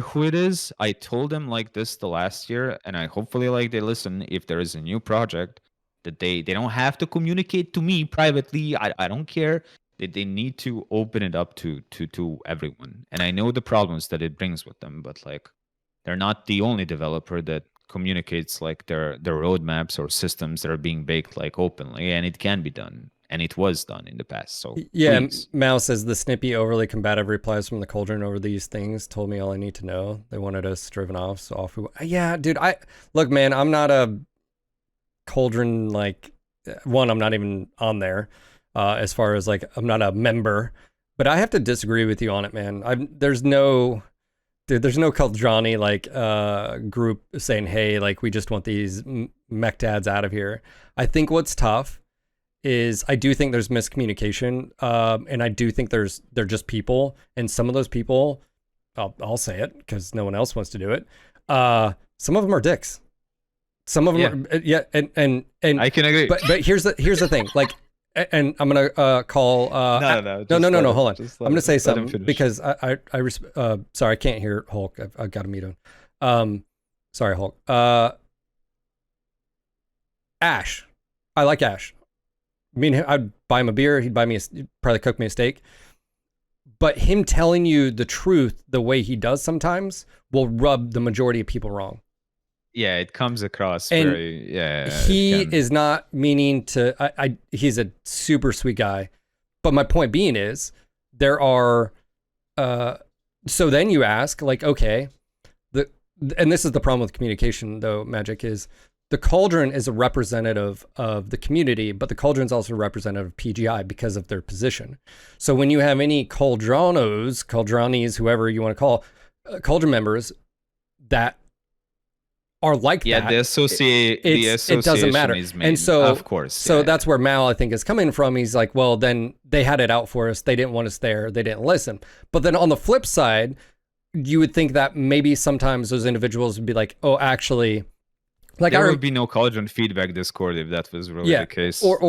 who it is. I told them like this the last year, and I hopefully like they listen. If there is a new project, that they don't have to communicate to me privately. I don't care. They need to open it up to everyone. And I know the problems that it brings with them, but like they're not the only developer that communicates like their roadmaps or systems that are being baked like openly, and it can be done. And it was done in the past. So please. Mao says the snippy overly combative replies from the Cauldron over these things told me all I need to know. They wanted us driven off, so off we went. Yeah, dude, look, man, I'm not a Cauldron, like, one, I'm not even on there as far as like I'm not a member, but I have to disagree with you on it, man. There's no Cauldroni like group saying, hey, like we just want these mech dads out of here. I think what's tough is I do think there's miscommunication, and I do think they're just people, and some of those people, I'll say it because no one else wants to do it. Some of them are dicks. Some of them are, and I can agree. But here's the thing, like, and I'm gonna call. No. Hold on. I'm gonna say something because I sorry, I can't hear Hulk. I've got to mute him. Sorry, Hulk. Ash, I like Ash. I mean, I'd buy him a beer. He'd probably cook me a steak. But him telling you the truth the way he does sometimes will rub the majority of people wrong. Yeah, it comes across and very, he is not meaning to, he's a super sweet guy. But my point being is, there are, so then you ask, like, okay, and this is the problem with communication, though, Magic, is the Cauldron is a representative of the community, but the Cauldron is also a representative of PGI because of their position. So when you have any Cauldronis, whoever you want to call, Cauldron members that are like that. The association it doesn't matter. Is made, and so, of course. So that's where Mal, I think, is coming from. He's like, well, then they had it out for us. They didn't want us there. They didn't listen. But then on the flip side, you would think that maybe sometimes those individuals would be like, oh, actually, like there would be no Cauldron feedback Discord if that was really the case. Or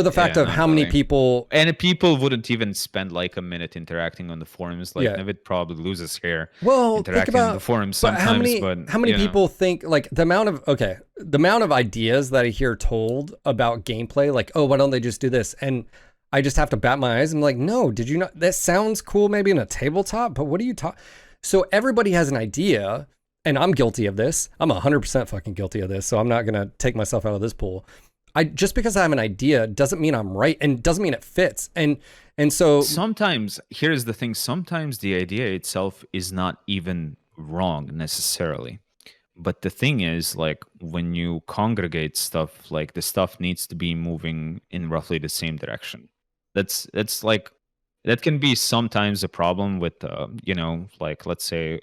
the fact of how many people, and people wouldn't even spend like a minute interacting on the forums. Like Navid probably loses hair interacting on the forums sometimes. How many people think like the amount of the amount of ideas that I hear told about gameplay, like, oh, why don't they just do this? And I just have to bat my eyes. I'm like, no, did you not? That sounds cool maybe in a tabletop, but what are you talking? So everybody has an idea, and I'm guilty of this. I'm 100% fucking guilty of this, so I'm not going to take myself out of this pool. Just because I have an idea doesn't mean I'm right, and doesn't mean it fits. And so sometimes, here's the thing, sometimes the idea itself is not even wrong necessarily. But the thing is, like, when you congregate stuff, like, the stuff needs to be moving in roughly the same direction. That's like, that can be sometimes a problem with, like, let's say,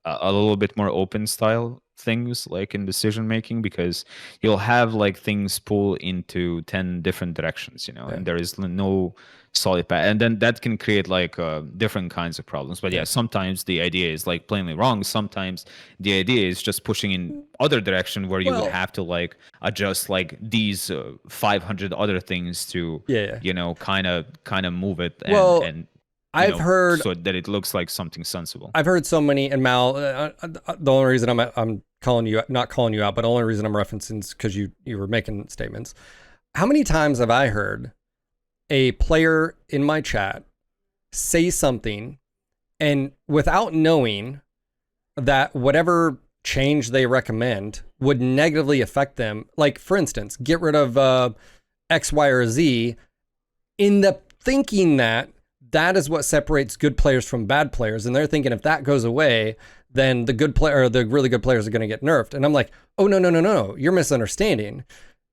a little bit more open style things, like in decision making, because you'll have like things pull into 10 different directions, and there is no solid path, and then that can create like different kinds of problems. But yeah, sometimes the idea is like plainly wrong. Sometimes the idea is just pushing in other direction, where you would have to like adjust like these 500 other things to kind of move it, and I've heard so that it looks like something sensible. I've heard so many, and Mal, the only reason I'm calling you, not calling you out, but the only reason I'm referencing is because you were making statements. How many times have I heard a player in my chat say something, and without knowing that whatever change they recommend would negatively affect them, like for instance, get rid of X, Y, or Z, in the thinking that is what separates good players from bad players, and they're thinking if that goes away, then the good player, or the really good players, are going to get nerfed. And I'm like, oh no, you're misunderstanding.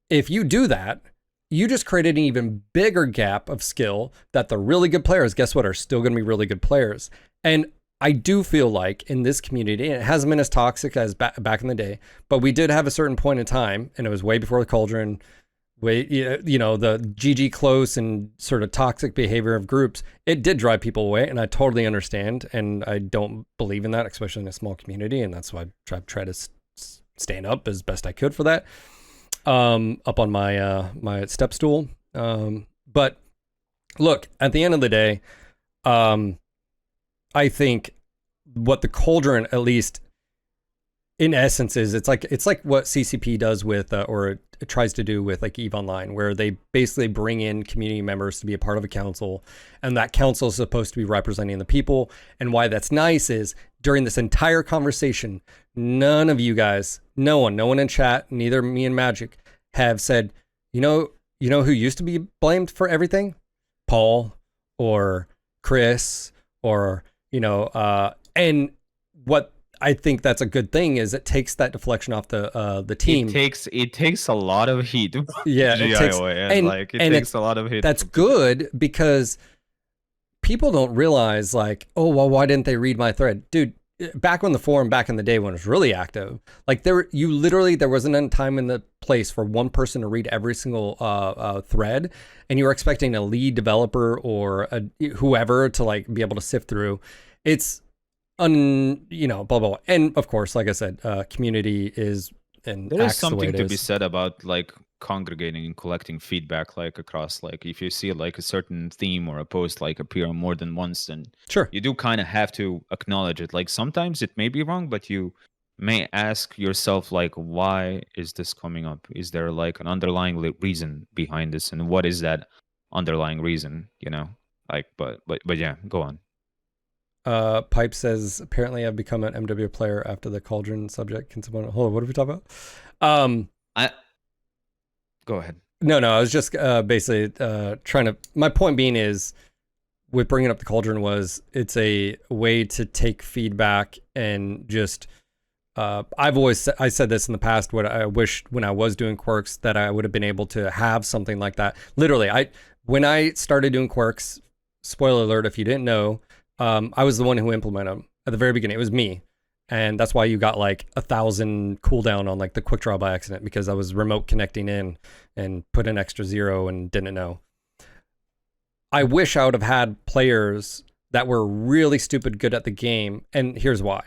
If you do that, you just created an even bigger gap of skill that the really good players, guess what, are still going to be really good players. And I do feel like in this community, and it hasn't been as toxic as back in the day, but we did have a certain point in time, and it was way before the Cauldron, the GG close and sort of toxic behavior of groups. It did drive people away, and I totally understand, and I don't believe in that, especially in a small community, and that's why I try to stand up as best I could for that, up on my my step stool. But look, at the end of the day, I think what the Cauldron, at least in essence, is it's like what CCP does with or it tries to do with like EVE Online, where they basically bring in community members to be a part of a council, and that council is supposed to be representing the people. And why that's nice is during this entire conversation, none of you guys, no one in chat, neither me and Magic, have said, you know who used to be blamed for everything? Paul or Chris or and what I think that's a good thing is it takes that deflection off the team. It takes a lot of heat. Yeah, it takes a lot of heat. That's good, because people don't realize, like, oh well, why didn't they read my thread, dude? Back when the forum, back in the day when it was really active, like there wasn't a time in the place for one person to read every single thread, and you were expecting a lead developer or whoever to like be able to sift through. It's blah blah. And of course, like I said, community is, and there is something to be said about like congregating and collecting feedback, like across, like if you see like a certain theme or a post like appear more than once, then sure, you do kind of have to acknowledge it. Like sometimes it may be wrong, but you may ask yourself, like, why is this coming up? Is there like an underlying reason behind this, and what is that underlying reason? Like, but yeah, go on. Pipe says, apparently I've become an MW player after the Cauldron subject. Can someone hold on? What are we talking about? Go ahead. No, I was just basically trying to. My point being is, with bringing up the Cauldron, was it's a way to take feedback and just. I said this in the past. What I wish when I was doing quirks that I would have been able to have something like that. Literally, when I started doing quirks. Spoiler alert! If you didn't know. I was the one who implemented them at the very beginning. It was me. And that's why you got like 1,000 cooldown on like the quick draw by accident, because I was remote connecting in and put an extra 0 and didn't know. I wish I would have had players that were really stupid good at the game. And here's why.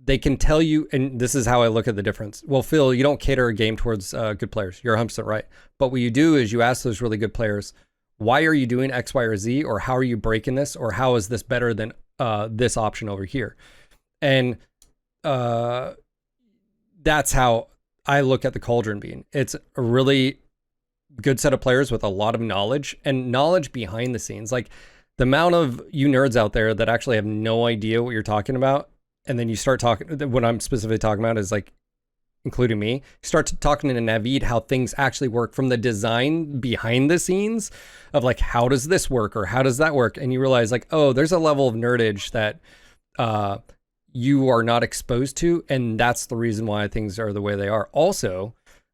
They can tell you, and this is how I look at the difference. Well, Phil, you don't cater a game towards good players. You're 100% right. But what you do is you ask those really good players, why are you doing X, Y, or Z? Or how are you breaking this? Or how is this better than this option over here? And that's how I look at the Cauldron being. It's a really good set of players with a lot of knowledge and knowledge behind the scenes. Like the amount of you nerds out there that actually have no idea what you're talking about. And then you start talking, what I'm specifically talking about is like, including me, start talking to Naveed how things actually work from the design behind the scenes of like, how does this work or how does that work? And you realize like, oh, there's a level of nerdage that you are not exposed to. And that's the reason why things are the way they are. Also,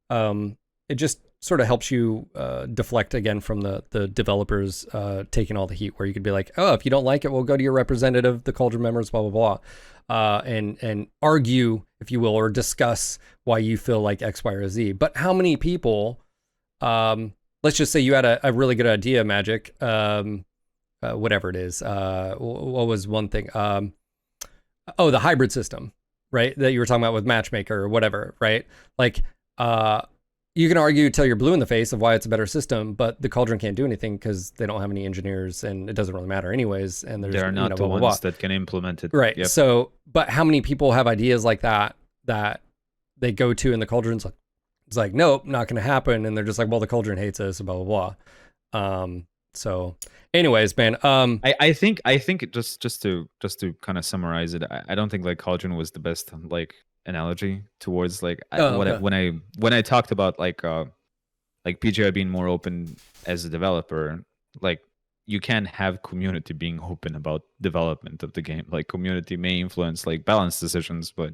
it just sort of helps you deflect again from the developers taking all the heat, where you could be like, oh, if you don't like it, we'll go to your representative, the Cauldron members, blah, blah, blah, and argue, if you will, or discuss why you feel like X, Y, or Z. But how many people, let's just say you had a really good idea, Magic, whatever it is. What was one thing? The hybrid system, right? That you were talking about with Matchmaker or whatever, right? Like, you can argue till you're blue in the face of why it's a better system, but the Cauldron can't do anything because they don't have any engineers, and it doesn't really matter anyways. And they're not the blah, ones blah, blah. that can implement it. Right. Yep. So, but how many people have ideas like that they go to, and the Cauldron's like, it's like, nope, not going to happen. And they're just like, well, the Cauldron hates us, blah, blah, blah. So anyways, man, I think just to kind of summarize it, I don't think like Cauldron was the best like analogy towards like when I talked about like PGI being more open as a developer, like you can have community being open about development of the game. Like community may influence like balance decisions, but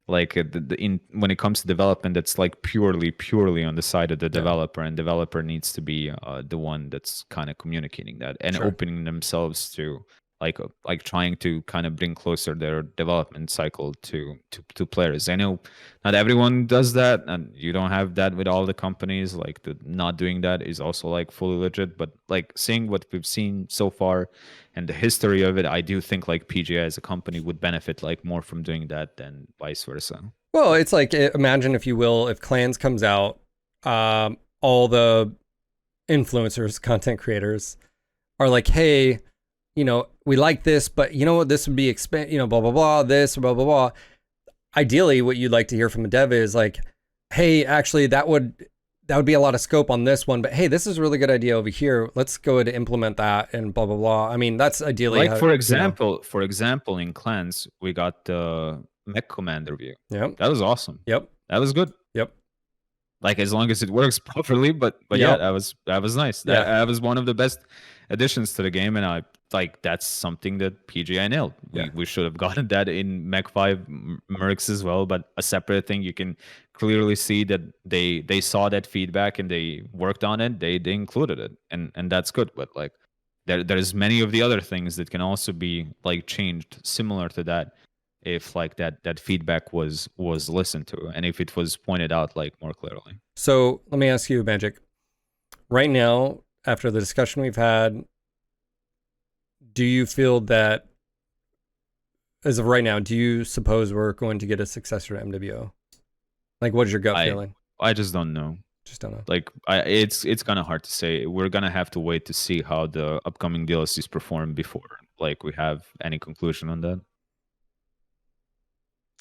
like when it comes to development, it's like purely on the side of the developer, and developer needs to be the one that's kind of communicating that and opening themselves to like trying to kind of bring closer their development cycle to players. I know not everyone does that, and you don't have that with all the companies. Like the not doing that is also like fully legit, but like seeing what we've seen so far and the history of it, I do think like PGI as a company would benefit like more from doing that than vice versa. Well, it's like, imagine, if you will, if Clans comes out, all the influencers, content creators are like, hey, you know, we like this, but you know what, this would be blah, blah, blah, this, blah, blah, blah. Ideally, what you'd like to hear from a dev is like, hey, actually, that would be a lot of scope on this one, but hey, this is a really good idea over here. Let's go ahead and implement that and blah, blah, blah. I mean, that's ideally like, for example, in Clans, we got the Mech Commander view. Yep. That was awesome. Yep. That was good. Yep. Like as long as it works properly, but yeah, that was nice. That was one of the best additions to the game, and I like that's something that PGI nailed. We should have gotten that in Mech 5 Mercs as well, but a separate thing. You can clearly see that they saw that feedback and they worked on it. They included it, and that's good. But like there's many of the other things that can also be like changed similar to that, if like that feedback was listened to and if it was pointed out like more clearly. So let me ask you, Magic, right now, after the discussion we've had, do you feel that as of right now, do you suppose we're going to get a successor to MWO? Like, what is your gut feeling? I just don't know. Just don't know. Like, it's kind of hard to say. We're gonna have to wait to see how the upcoming DLCs perform before like we have any conclusion on that.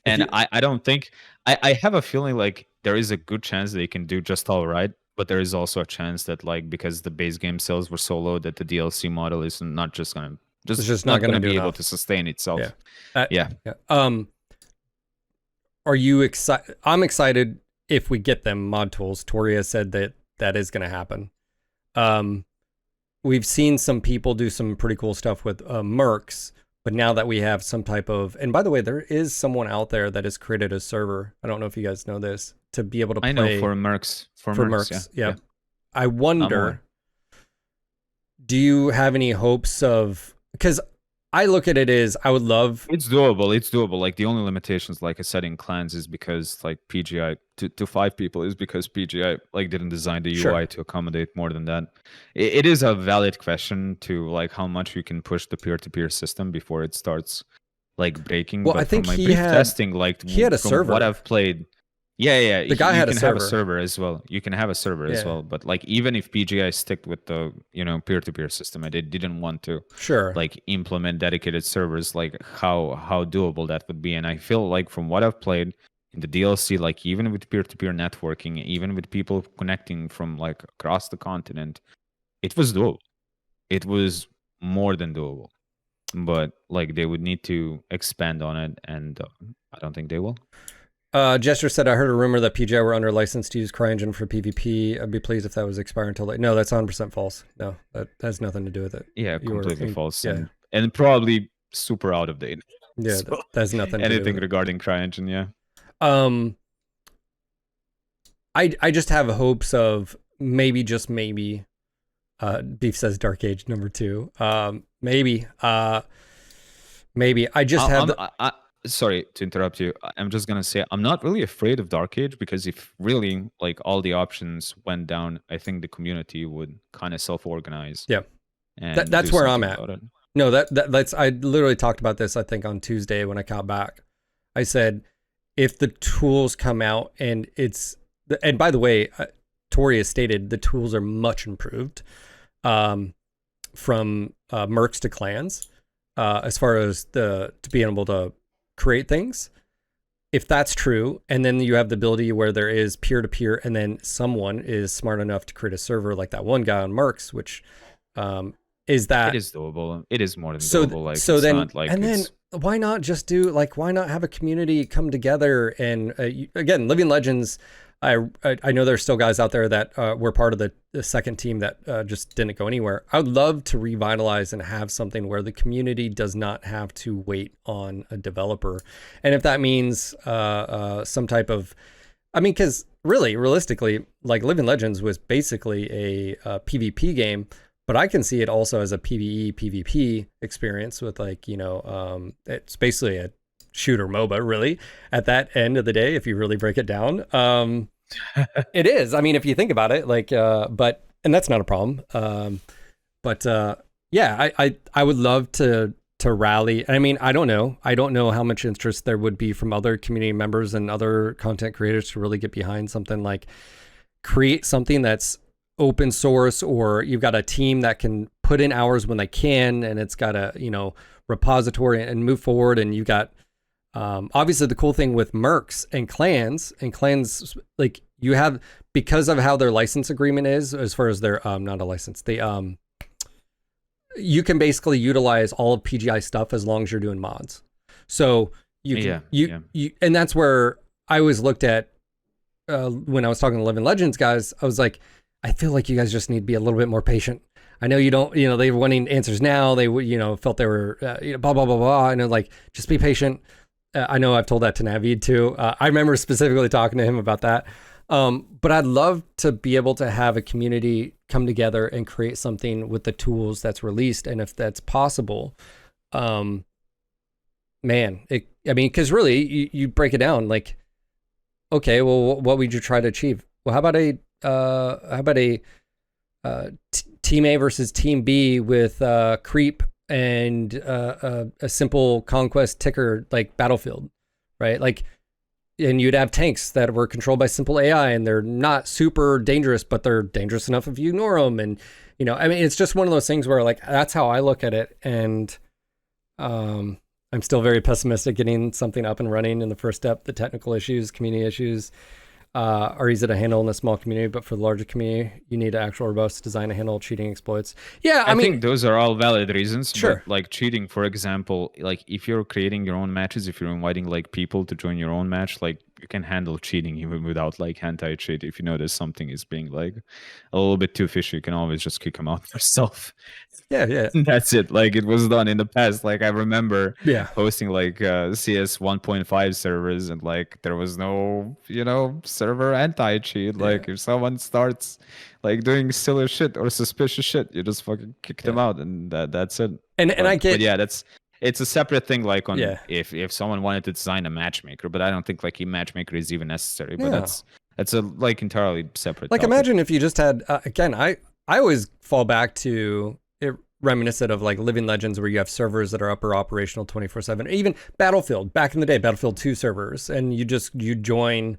And I don't think I have a feeling like there is a good chance they can do just all right, but there is also a chance that like because the base game sales were so low that the DLC model is not just gonna not gonna be able to sustain itself. Yeah. Are you excited? I'm excited if we get them mod tools. Toria said that is going to happen. We've seen some people do some pretty cool stuff with mercs. But now that we have some type of, and by the way, there is someone out there that has created a server. I don't know if you guys know this, to be able to play. I know for mercs. For mercs, yeah. I wonder, do you have any hopes of, because I look at it as I would love. It's doable. Like the only limitations, like I said, in Clans is because like PGI to 5 people is because PGI like didn't design the UI to accommodate more than that. It is a valid question to like how much you can push the peer-to-peer system before it starts like breaking. Well, but I think from my brief testing, like he had a from server. What I've played. Yeah. The guy had a server. Have a server as well. You can have a server as well. But like even if PGI stick with the peer-to-peer system, I didn't want to like implement dedicated servers. Like how doable that would be. And I feel like from what I've played, in the DLC, like even with peer-to-peer networking, even with people connecting from like across the continent, it was doable. It was more than doable. But like they would need to expand on it, and I don't think they will. Jester said, I heard a rumor that PGI were under license to use CryEngine for PvP. I'd be pleased if that was expired until late. No, that's 100% false. No, that has nothing to do with it. Yeah, completely false. Yeah. And probably super out of date. Yeah, So, that has nothing to do with anything it. regarding CryEngine, yeah. I just have hopes of maybe, just maybe, Beef says Dark Age #2. Maybe. Maybe. I just have... sorry to interrupt you. I'm just gonna say I'm not really afraid of Dark Age, because if really like all the options went down, I think the community would kind of self-organize. Yeah, and that's where I'm at. No, that's I literally talked about this, I think, on Tuesday when I got back. I said, if the tools come out and and by the way, Tori has stated the tools are much improved, from mercs to clans, as far as to being able to create things. If that's true, and then you have the ability where there is peer-to-peer, and then someone is smart enough to create a server like that one guy on Mercs, which is that... It is doable. It is more than doable. Like, so then, not like, and then why not just do, like, why not have a community come together? And again, Living Legends, I know there's still guys out there that were part of the second team that just didn't go anywhere. I would love to revitalize and have something where the community does not have to wait on a developer. And if that means some type of... I mean, because really, realistically, like, Living Legends was basically a PvP game, but I can see it also as a PvE, PvP experience with, like, you know, it's basically a shooter MOBA, really, at that end of the day, if you really break it down. It is. I mean, if you think about it, like, and that's not a problem. Yeah, I would love to rally. I mean, I don't know how much interest there would be from other community members and other content creators to really get behind something like create something that's open source, or you've got a team that can put in hours when they can, and it's got a, you know, repository and move forward. And you got, obviously the cool thing with mercs and clans, like, you have, because of how their license agreement is, as far as their, not a license, you can basically utilize all of PGI stuff as long as you're doing mods. So you and that's where I always looked at, when I was talking to Living Legends guys, I was like, I feel like you guys just need to be a little bit more patient. I know you don't, you know, they were wanting answers now. They, you know, felt they were, you know, blah, blah, blah, blah. And like, just be patient. I know I've told that to Navid too. I remember specifically talking to him about that. But I'd love to be able to have a community come together and create something with the tools that's released. And if that's possible, man, I mean, cause really you break it down, like, okay, well, what would you try to achieve? Well, how about a team A versus team B with creep and a simple conquest ticker like Battlefield, right? Like, and you'd have tanks that were controlled by simple AI, and they're not super dangerous, but they're dangerous enough if you ignore them. And, you know, I mean, it's just one of those things where, like, that's how I look at it. And I'm still very pessimistic getting something up and running in the first step. The technical issues, community issues, are easy to handle in a small community, but for the larger community, you need an actual robust design to handle cheating exploits. Yeah, I mean, think those are all valid reasons. Sure. But like cheating, for example, like if you're creating your own matches, if you're inviting like people to join your own match, like you can handle cheating even without like anti-cheat. If you notice something is being like a little bit too fishy, you can always just kick them out yourself. Yeah. That's it. Like it was done in the past. Like I remember hosting like CS 1.5 servers, and like there was no, you know, server anti-cheat. Like if someone starts like doing silly shit or suspicious shit, you just fucking kick them out, and that's it. And I get, but yeah, it's a separate thing. Like on if someone wanted to design a matchmaker, but I don't think like a matchmaker is even necessary. But that's a like entirely separate. Like topic. imagine if you just had again, I always fall back to it, reminiscent of like Living Legends, where you have servers that are up or operational 24/7. Even Battlefield, back in the day, Battlefield 2 servers, and you join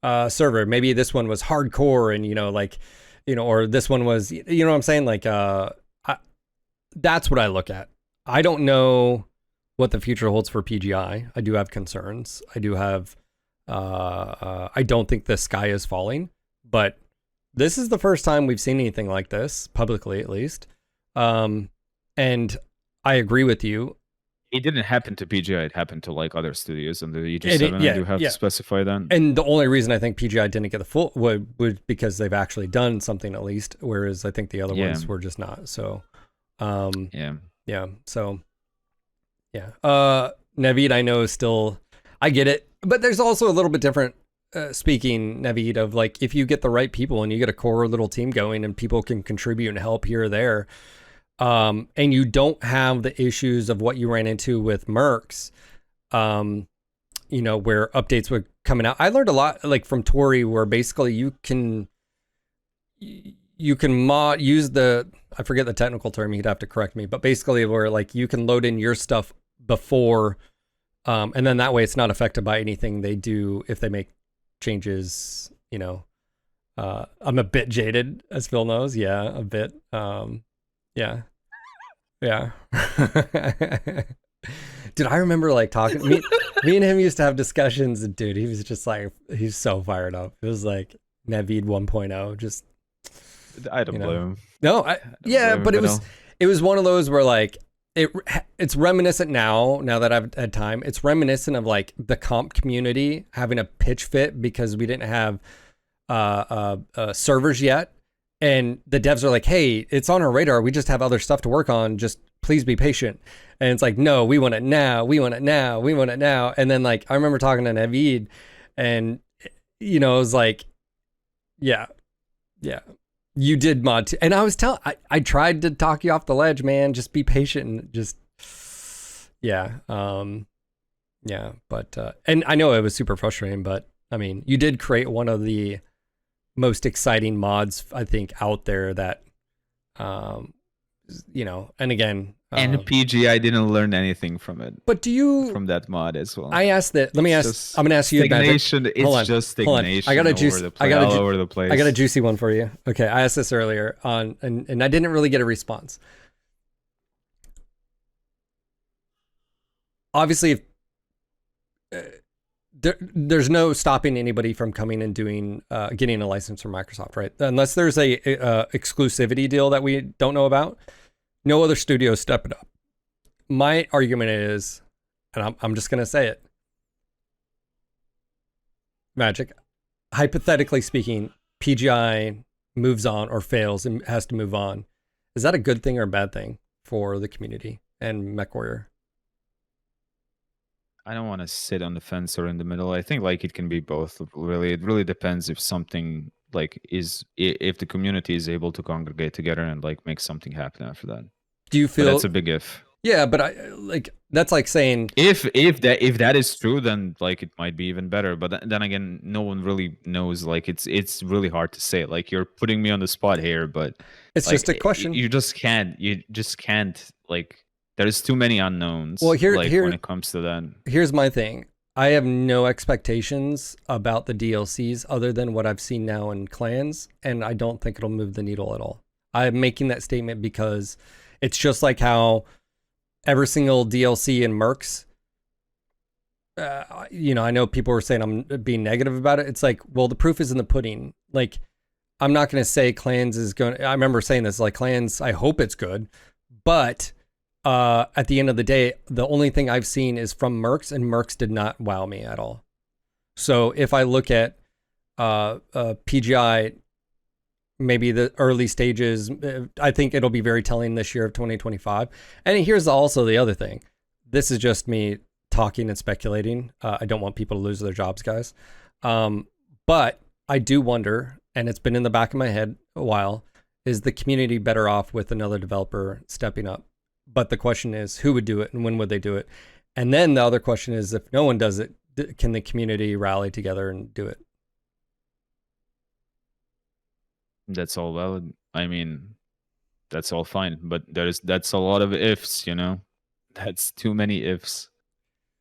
a server. Maybe this one was hardcore, and, you know, like, you know, or this one was, you know what I'm saying? Like, that's what I look at. I don't know what the future holds for PGI. I do have concerns. I do have I don't think the sky is falling, but this is the first time we've seen anything like this, publicly at least. And I agree with you. It didn't happen to PGI. It happened to like other studios under the Eg7. I do have to specify that. And the only reason I think PGI didn't get the full was because they've actually done something at least, whereas I think the other ones were just not. So, yeah. So, yeah. Naveed, I know is still, I get it, but there's also a little bit different. Speaking, Naveed, of like if you get the right people and you get a core little team going and people can contribute and help here or there. And you don't have the issues of what you ran into with Mercs, you know, where updates were coming out. I learned a lot like from Tori, where basically you can mod, use the, I forget the technical term, you'd have to correct me, but basically where like you can load in your stuff before, and then that way it's not affected by anything they do if they make changes, you know. I'm a bit jaded, as Phil knows. Yeah, a bit. Yeah. Dude, I remember like talking, me and him used to have discussions, and dude, he was just like, he's so fired up. It was like Naveed 1.0, just, I don't blame him. No, but it was one of those where like, it's reminiscent now that I've had time, it's reminiscent of like the comp community having a pitch fit because we didn't have servers yet. And the devs are like, hey, it's on our radar. We just have other stuff to work on. Just please be patient. And it's like, no, we want it now. We want it now. We want it now. And then like, I remember talking to Naveed and, you know, it was like, yeah, you did mod too. And I was I tried to talk you off the ledge, man. Just be patient and just, but, and I know it was super frustrating, but I mean, you did create one of the most exciting mods I think out there that you know, and again and PGI didn't learn anything from it, but from that mod as well? I asked that, I'm gonna ask you stagnation. It's just stagnation. I got all over the place. I got a juicy one for you. Okay, I asked this earlier on and I didn't really get a response. Obviously if there's no stopping anybody from coming and doing getting a license from Microsoft, right? Unless there's a exclusivity deal that we don't know about. No other studio step it up. My argument is, and I'm just gonna say it, Magic, hypothetically speaking, PGI moves on or fails and has to move on. Is that a good thing or a bad thing for the community and MechWarrior? I don't want to sit on the fence or in the middle. I think like it can be both. Really, it really depends if something like if the community is able to congregate together and like make something happen after that. Do you feel that's a big if? Yeah, but I like that's like saying if that is true, then like it might be even better. But then again, no one really knows. Like it's really hard to say. Like you're putting me on the spot here, but it's like, just a question. You just can't like. There's too many unknowns. Well, here when it comes to that. Here's my thing. I have no expectations about the DLCs other than what I've seen now in Clans, and I don't think it'll move the needle at all. I'm making that statement because it's just like how every single DLC in Mercs, you know, I know people were saying I'm being negative about it. It's like, well, the proof is in the pudding. Like, I'm not going to say Clans is going. I remember saying this, like Clans, I hope it's good, but at the end of the day, the only thing I've seen is from Mercs, and Mercs did not wow me at all. So if I look at PGI, maybe the early stages, I think it'll be very telling this year of 2025. And here's also the other thing. This is just me talking and speculating. I don't want people to lose their jobs, guys. But I do wonder, and it's been in the back of my head a while, is the community better off with another developer stepping up? But the question is, who would do it and when would they do it? And then the other question is, if no one does it, can the community rally together and do it? That's all valid. I mean, that's all fine. But that's a lot of ifs, you know? That's too many ifs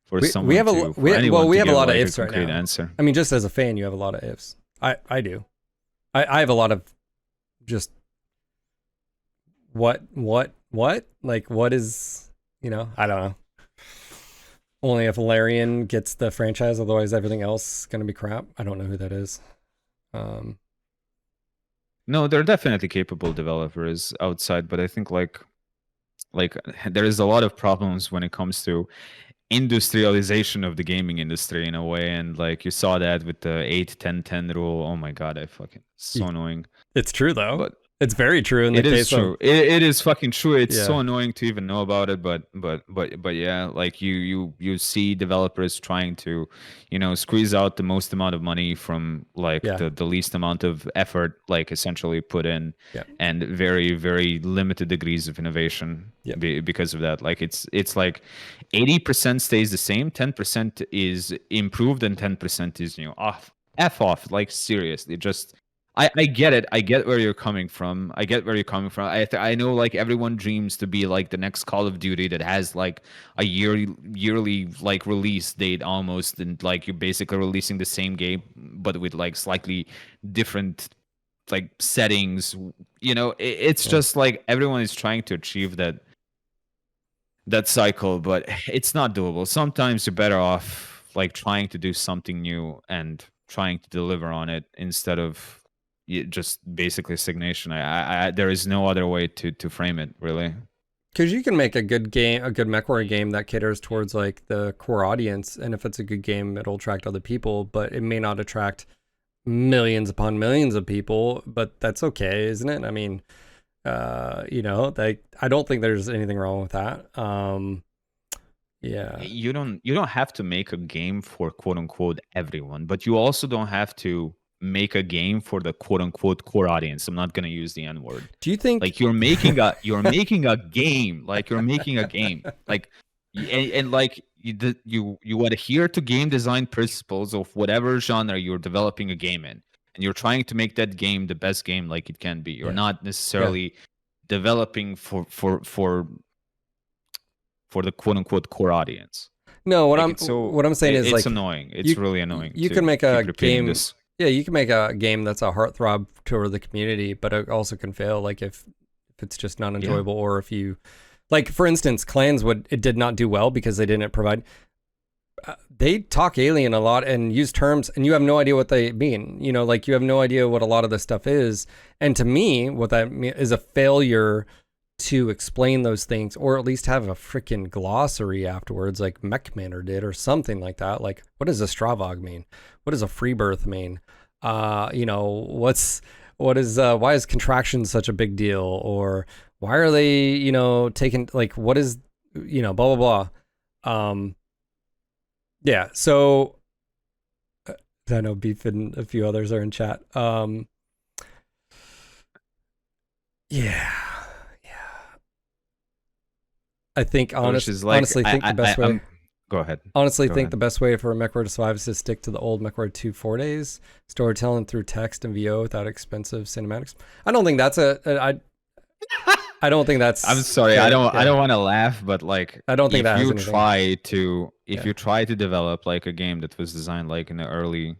for someone we have to, we have a lot of ifs right now. Answer. I mean, just as a fan, you have a lot of ifs. I do. I have a lot of just what? Like, what is, you know, I don't know. Only if Larian gets the franchise, otherwise everything else is going to be crap. I don't know who that is. No, they're definitely capable developers outside, but I think like there is a lot of problems when it comes to industrialization of the gaming industry in a way, and like you saw that with the 8-10-10 rule. Oh my god, I fucking so annoying. It's true though. But It's very true in the it is case true. of It is fucking true. It's yeah, so annoying to even know about it, but yeah, like you see developers trying to, squeeze out the most amount of money from like yeah, the least amount of effort, like essentially put in, yeah, and very very limited degrees of innovation yeah. because of that. Like it's like 80% stays the same, 10% is improved, and 10% is off. F off, like seriously, just I get it. I get where you're coming from. I get where you're coming from. I know like everyone dreams to be like the next Call of Duty that has like a yearly like release date almost, and like you're basically releasing the same game but with like slightly different like settings. It's Yeah. just like everyone is trying to achieve that cycle, but it's not doable. Sometimes you're better off like trying to do something new and trying to deliver on it instead of just basically stagnation. There is no other way to frame it really. Because you can make a good game, a good MechWarrior game that caters towards like the core audience, and if it's a good game, it'll attract other people, but it may not attract millions upon millions of people. But that's okay, isn't it? I mean, like I don't think there's anything wrong with that. Yeah. You don't have to make a game for quote unquote everyone, but you also don't have to make a game for the quote unquote core audience. I'm not gonna use the N word. Do you think Like you're making a game. Like you're making a game. Like and like you adhere to game design principles of whatever genre you're developing a game in, and you're trying to make that game the best game like it can be. You're yeah. not necessarily developing for the quote unquote core audience. No, what Like I'm it's so what I'm saying is it's like annoying. It's you really annoying you to can make a keep repeating game. this. Yeah, you can make a game that's a heartthrob to the community, but it also can fail. Like if it's just not enjoyable, or if you like, for instance, Clans it did not do well because they didn't provide. They talk alien a lot and use terms, and you have no idea what they mean. Like you have no idea what a lot of this stuff is. And to me, what that is a failure to explain those things, or at least have a freaking glossary afterwards, like Mechmanner did, or something like that. Like, what does a Stravog mean? What does a free birth mean? Why is contraction such a big deal? Or why are they, taking, like, what is, blah, blah, blah. Yeah. So I know Beef and a few others are in chat. Yeah. I think honestly think the best way. Go ahead. Honestly, think the best way for a MechWarrior to survive is to stick to the old MechWarrior 2 4 days, storytelling through text and VO without expensive cinematics. I don't think that's I don't think that's. I'm sorry. I don't want to laugh, but like I don't think that if has you anything. try to develop like a game that was designed like in the early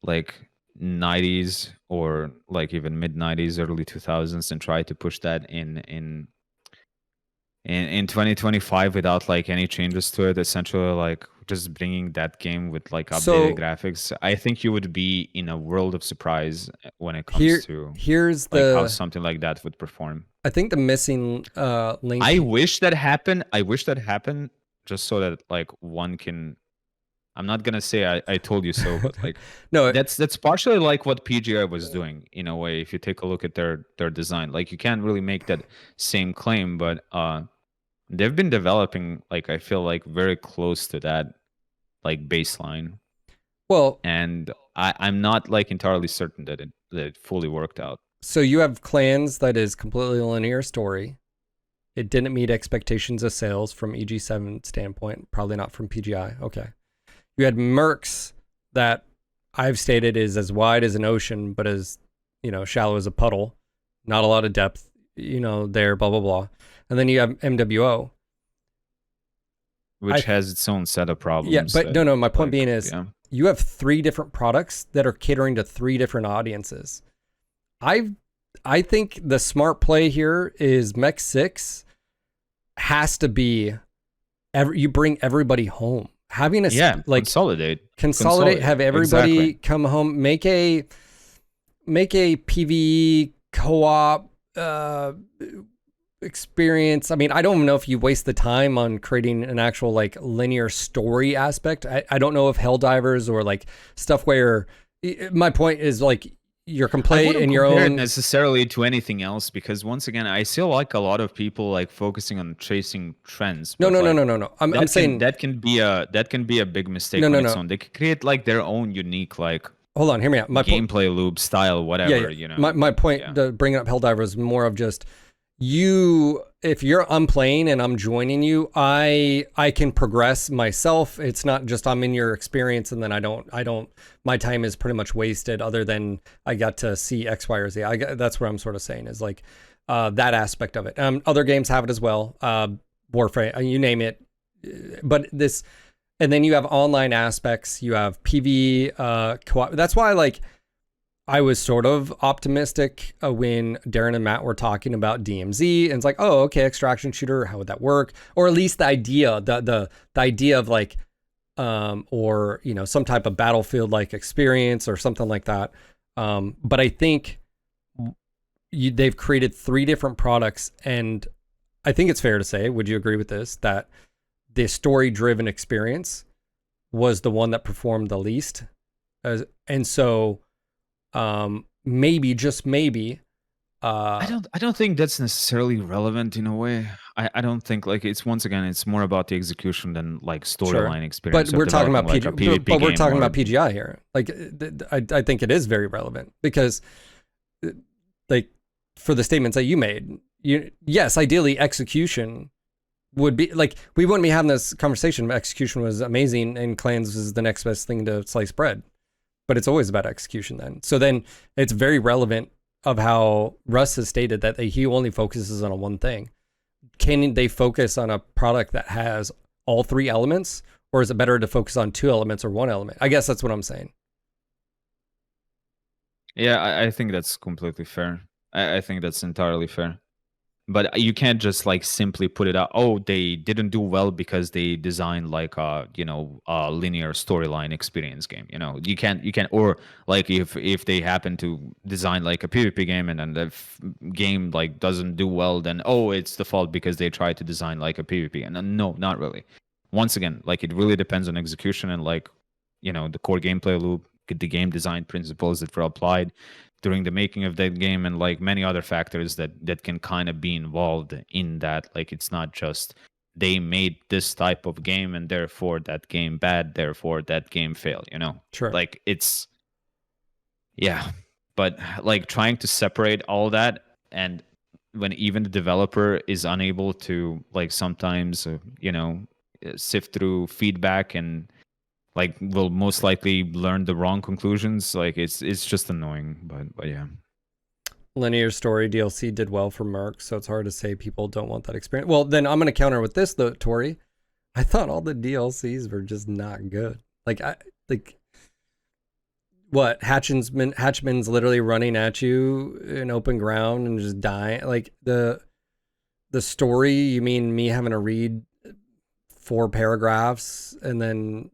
like 90s or like even mid 90s, early 2000s, and try to push that in 2025 without like any changes to it, essentially like just bringing that game with like updated graphics, I think you would be in a world of surprise when it comes to here's like how something like that would perform. I think the missing link. I wish that happened just so that like one can. I'm not gonna say I told you so, but like no, that's partially like what PGI was doing in a way. If you take a look at their design, like you can't really make that same claim, but they've been developing like I feel like very close to that like baseline. Well, and I'm not like entirely certain that it fully worked out. So you have Clans that is completely linear story. It didn't meet expectations of sales from Eg7 standpoint, probably not from PGI. Okay. You had Mercs that I've stated is as wide as an ocean, but as, shallow as a puddle. Not a lot of depth, there, blah, blah, blah. And then you have MWO. Which has its own set of problems. Yeah, but no, my point being is you have 3 different products that are catering to 3 different audiences. I think the smart play here is Mech 6 has to be you bring everybody home. Having a like consolidate, have everybody come home, make a PvE co-op experience. I mean, I don't know if you waste the time on creating an actual like linear story aspect. I don't know if Helldivers or like stuff where my point is like your complaint in your own necessarily to anything else, because once again I still like a lot of people like focusing on chasing trends. No. I'm saying that can be a big mistake on its own. They could create like their own unique like hold on, hear me out. My gameplay loop style, whatever. You know, my point to bringing up Helldivers is more of just if I'm playing and I'm joining you, I can progress myself. It's not just I'm in your experience and then I don't my time is pretty much wasted other than I got to see X, Y, or Z. That's what I'm sort of saying is like that aspect of it. Other games have it as well. Warframe, you name it. But this, and then you have online aspects, you have PvE, co-op. That's why like I was sort of optimistic when Darren and Matt were talking about DMZ, and it's like, oh, okay, extraction shooter, how would that work? Or at least the idea, the idea of like, or you know, some type of Battlefield like experience or something like that. But I think they've created 3 different products, and I think it's fair to say, would you agree with this, that the story-driven experience was the one that performed the least, and so. Maybe, just maybe. I don't think that's necessarily relevant in a way. I don't think like it's once again it's more about the execution than like storyline experience. But we're talking about PvP but we're talking about PGI here. Like I think it is very relevant because like for the statements that you made, yes, ideally execution would be like we wouldn't be having this conversation if execution was amazing and clans was the next best thing to slice bread. But it's always about execution then. So then it's very relevant of how Russ has stated that he only focuses on one thing. Can they focus on a product that has all 3 elements, or is it better to focus on 2 elements or 1 element? I guess that's what I'm saying. Yeah, I think that's completely fair. I think that's entirely fair. But you can't just like simply put it out. Oh, they didn't do well because they designed like a linear storyline experience game. You know, you can't or like if they happen to design like a PvP game and then the game like doesn't do well, then oh, it's the fault because they tried to design like a PvP. And no, not really. Once again, like it really depends on execution and like the core gameplay loop, the game design principles that were applied during the making of that game, and like many other factors that can kind of be involved in that. Like it's not just they made this type of game and therefore that game bad, therefore that game failed, Sure. Like it's but like trying to separate all that, and when even the developer is unable to like sometimes sift through feedback and like will most likely learn the wrong conclusions. Like it's just annoying, but yeah. Linear story DLC did well for Merc, so it's hard to say people don't want that experience. Well, then I'm going to counter with this though, Tori. I thought all the DLCs were just not good. What Hatchman's literally running at you in open ground and just dying. Like the story. You mean me having to read 4 paragraphs and then.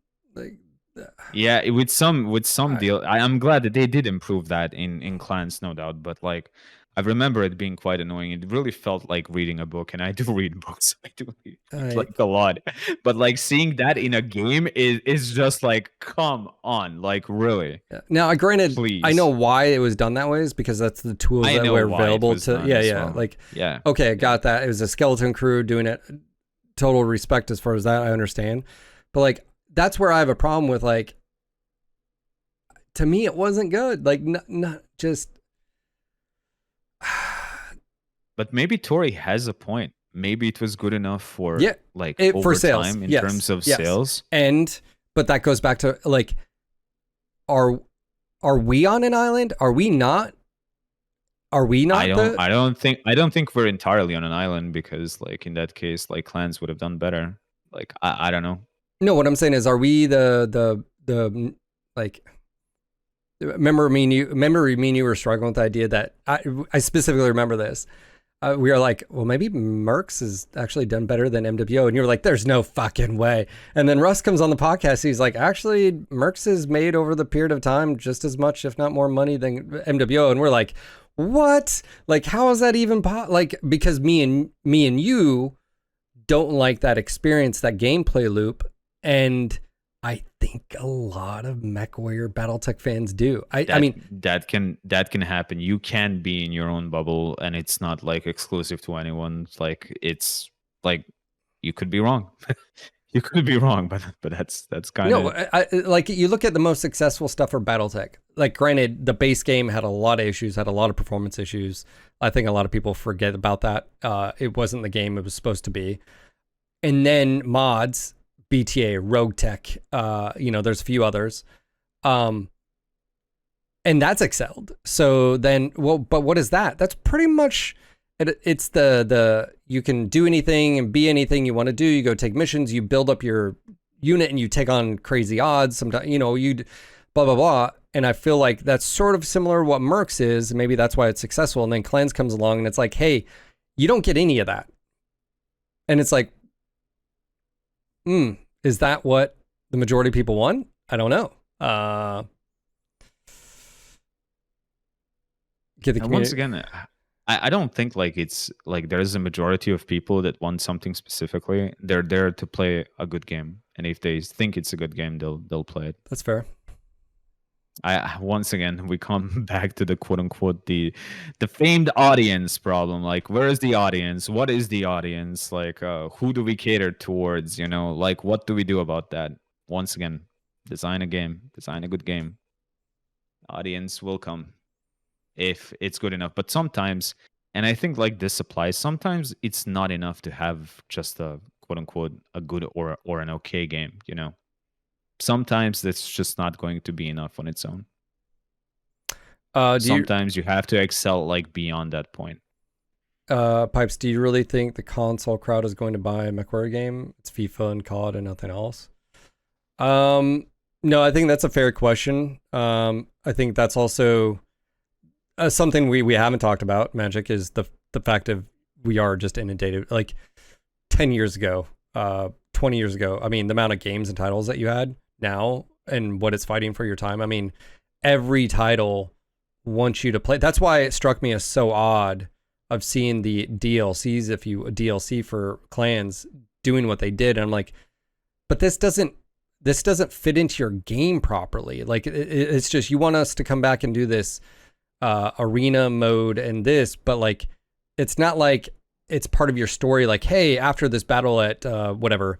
Yeah, with some deal. I'm glad that they did improve that in clans, no doubt. But like, I remember it being quite annoying. It really felt like reading a book, and I do read books. I do read like a lot. But like seeing that in a game is just like, come on, like really. Yeah. Now, granted, please. I know why it was done that way is because that's the tools that were available to. Yeah. Like, okay, I got that. It was a skeleton crew doing it. Total respect as far as that. I understand, but like. That's where I have a problem with, like, to me, it wasn't good. Like, not just. But maybe Tori has a point. Maybe it was good enough for, over for sales. Time in terms of sales. But that goes back to, like, are we on an island? Are we not? Are we not? I don't think we're entirely on an island because, like, in that case, like, clans would have done better. Like, I don't know. No, what I'm saying is, are we the like? Remember me and you were struggling with the idea that I specifically remember this. we were like, well, maybe Mercs has actually done better than MWO. And you were like, there's no fucking way. And then Russ comes on the podcast. He's like, actually, Mercs has made over the period of time just as much, if not more money than MWO. And we're like, what? Like, how is that even like, because me and you don't like that experience, that gameplay loop. And I think a lot of MechWarrior BattleTech fans do. I mean, that can happen. You can be in your own bubble, and it's not like exclusive to anyone. Like it's like you could be wrong. You could be wrong, but that's kind of like you look at the most successful stuff for BattleTech. Like, granted, the base game had a lot of issues, had a lot of performance issues. I think a lot of people forget about that. It wasn't the game it was supposed to be. And then mods, BTA, Rogue Tech, there's a few others. And that's excelled. So then, well, but what is that? That's pretty much, it's the you can do anything and be anything you want to do. You go take missions, you build up your unit and you take on crazy odds. Sometimes, you blah, blah, blah. And I feel like that's sort of similar to what Mercs is. Maybe that's why it's successful. And then Clans comes along and it's like, hey, you don't get any of that. And it's like, is that what the majority of people want? I don't know. Get the community. Once again, I don't think like it's like there's a majority of people that want something specifically. They're there to play a good game, and if they think it's a good game, they'll play it. That's fair. Once again, we come back to the quote unquote the famed audience problem. Like, where is the audience? What is the audience? Like, who do we cater towards? Like, what do we do about that? Once again, design a good game. Audience will come if it's good enough. But sometimes, and I think like this applies, sometimes it's not enough to have just a quote unquote a good or an okay game. Sometimes that's just not going to be enough on its own. Sometimes you have to excel like beyond that point. Pipes, do you really think the console crowd is going to buy a MechWarrior game? It's FIFA and COD and nothing else. No, I think that's a fair question. I think that's also something we haven't talked about. Magic is the fact of we are just inundated. Like 10 years ago, 20 years ago. I mean, the amount of games and titles that you had now and what it's fighting for your time. I mean, every title wants you to play. That's why it struck me as so odd of seeing the DLCs, if you a DLC for Clans doing what they did. And I'm like, but this doesn't fit into your game properly. Like it's just, you want us to come back and do this arena mode and this, but like, it's not like it's part of your story. Like, hey, after this battle at whatever,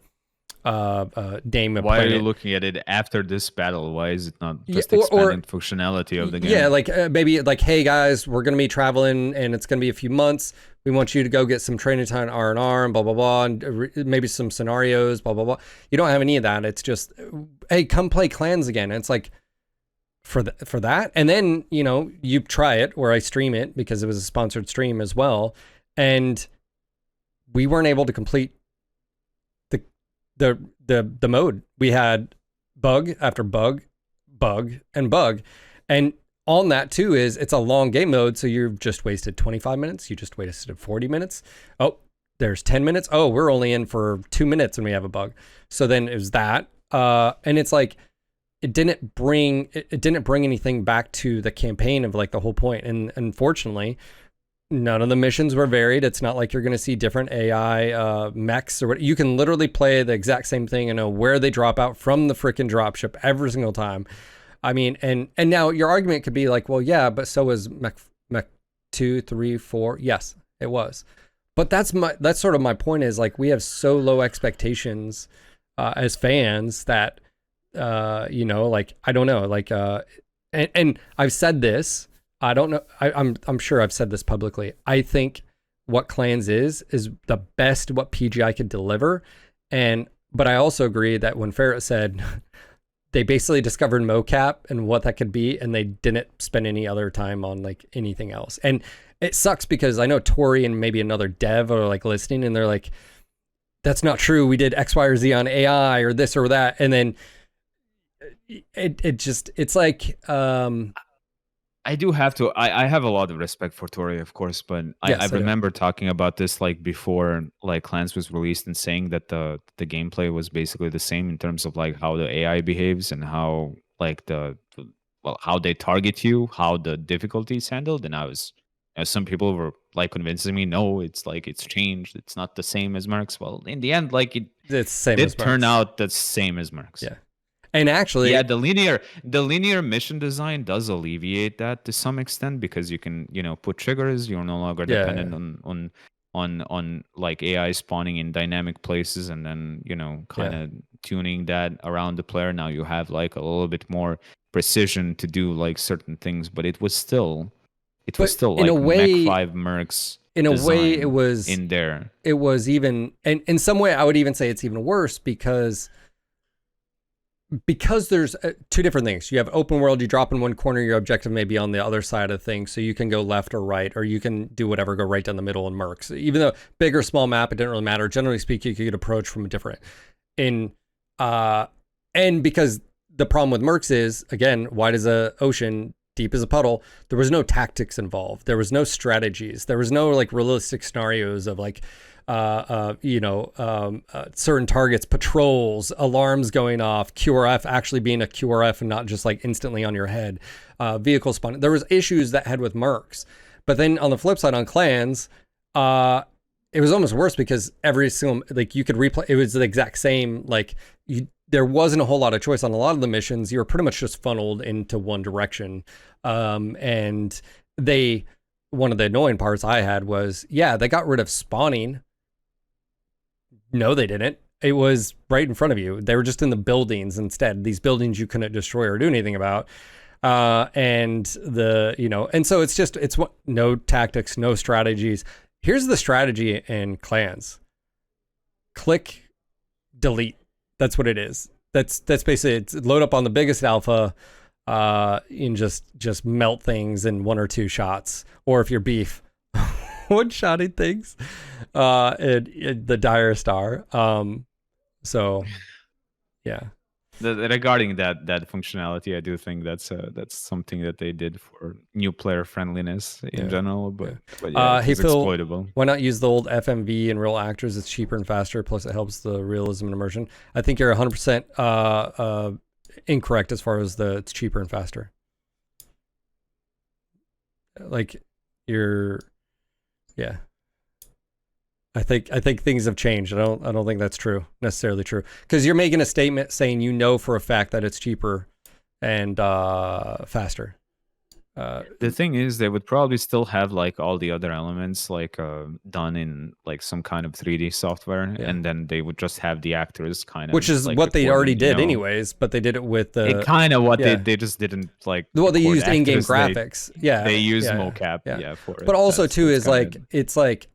Dame. Why are you looking at it after this battle? Why is it not just expanded functionality of the game? Yeah, like maybe like, hey guys, we're gonna be traveling and it's gonna be a few months. We want you to go get some training time R&R and blah blah blah, and maybe some scenarios, blah blah blah. You don't have any of that. It's just, hey, come play Clans again. And it's like for that, and then you try it where I stream it because it was a sponsored stream as well, and we weren't able to complete the mode. We had bug after bug, and bug. And on that too is it's a long game mode. So you've just wasted 25 minutes. You just wasted 40 minutes. Oh, there's 10 minutes. Oh, we're only in for 2 minutes and we have a bug. So then it was that. And it's like, it didn't bring anything back to the campaign of like the whole point. And unfortunately, none of the missions were varied. It's not like you're going to see different AI mechs or what. You can literally play the exact same thing and know where they drop out from the freaking dropship every single time. I mean, and now your argument could be like, well, yeah, but so was Mech 2, 3, 4. Yes, it was. But that's sort of my point is like, we have so low expectations as fans that, like, I don't know, like, and I've said this, I don't know. I'm sure I've said this publicly. I think what Clans is the best what PGI could deliver, but I also agree that when Ferret said they basically discovered mocap and what that could be, and they didn't spend any other time on like anything else. And it sucks because I know Tori and maybe another dev are like listening, and they're like, "That's not true. We did X, Y, or Z on AI or this or that," and then it's like. I do have to. I have a lot of respect for Tori, of course, but I Yes, I do. remember talking about this like before, like Clans was released, and saying that the gameplay was basically the same in terms of like how the AI behaves and how like well, how they target you, how the difficulty is handled. And I was, some people were like convincing me, no, it's like it's changed, it's not the same as Mercs. Well, in the end, like it It's the same as did turn Mercs. out the same as Mercs. Yeah. And Yeah, actually, the linear mission design does alleviate that to some extent, because you can, put triggers. You're no longer yeah, dependent on like AI spawning in dynamic places, and then kind yeah. of tuning that around the player. Now you have like a little bit more precision to do like certain things, but it was But still like Mech 5 Mercs in a way, design in there. it was even, and in some way, I would even say it's even worse because there's two different things. You have open world, you drop in one corner, your objective may be on the other side of things. So you can go left or right, or you can do whatever, go right down the middle in Mercs. Even though big or small map, it didn't really matter. Generally speaking, you could approach from a different. In and because the problem with Mercs is, again, wide as a ocean, deep as a puddle, there was no tactics involved. There was no strategies. There was no like realistic scenarios of like certain targets, patrols, alarms going off, QRF actually being a QRF and not just like instantly on your head, vehicle spawning. There was issues that had with Mercs. But then on the flip side, on Clans, it was almost worse because every single, like you could replay, it was the exact same, like there wasn't a whole lot of choice on a lot of the missions. You were pretty much just funneled into one direction. And one of the annoying parts I had was, yeah, they got rid of spawning. No, they didn't. It was right in front of you. They were just in the buildings instead. These buildings you couldn't destroy or do anything about. And so it's what, no tactics, no strategies. Here's the strategy in Clans. Click, delete. That's what it is. That's basically, it's load up on the biggest alpha, and just melt things in one or two shots. Or if you're beef, one-shotting things, the dire star. So yeah. Regarding that functionality, I do think that's something that they did for new player friendliness in Yeah. general. But Yeah. yeah, it Hey was Phil, exploitable. why not use the old FMV and real actors? It's cheaper and faster. Plus, it helps the realism and immersion. I think you're 100% incorrect as far as it's cheaper and faster. Like you're, yeah. I think things have changed. I don't think that's necessarily true, because you're making a statement saying for a fact that it's cheaper and faster. The thing is, they would probably still have like all the other elements like done in like some kind of 3D software, Yeah. and then they would just have the actors kind of, Which is like what they already recording, did anyways, but they did it with the kind of what yeah. they just didn't like. Well, they record used in-game actors. graphics. They use yeah, mocap, yeah. for it. But also too that's is like it's like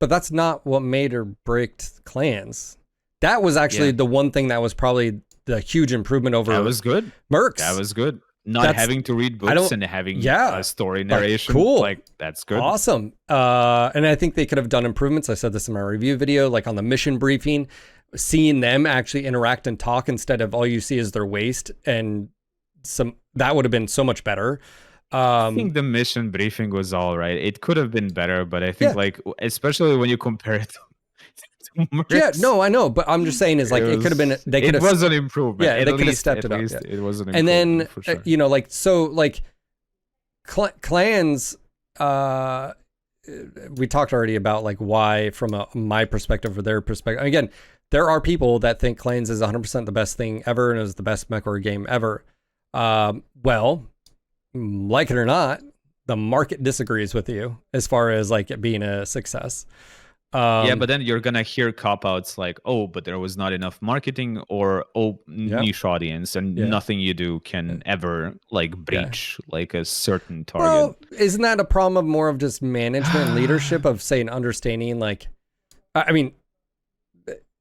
but that's not what made or breaked Clans. That was actually the one thing that was probably the huge improvement over. That was good. Mercs. That was good. Not having to read books and having a story narration. Cool. Like, that's good. Awesome. And I think they could have done improvements. I said this in my review video, like on the mission briefing, seeing them actually interact and talk instead of all you see is their waist, and that would have been so much better. I think the mission briefing was all right. It could have been better, but I think like, especially when you compare it to Mercs, yeah, no, I know, but I'm just saying is like it could have been. They could have. It was an improvement. Yeah, they could have stepped it up. Yeah. It was an improvement. And then for sure. Clans. We talked already about like why, from my perspective or their perspective. Again, there are people that think Clans is 100% the best thing ever and is the best MechWarrior game ever. Well, like it or not, the market disagrees with you as far as like it being a success. Yeah, but then you're gonna hear cop-outs like, oh, but there was not enough marketing, or niche audience, and nothing you do can ever like breach like a certain target. Well, isn't that a problem of more of just management and leadership of saying understanding? Like, I mean,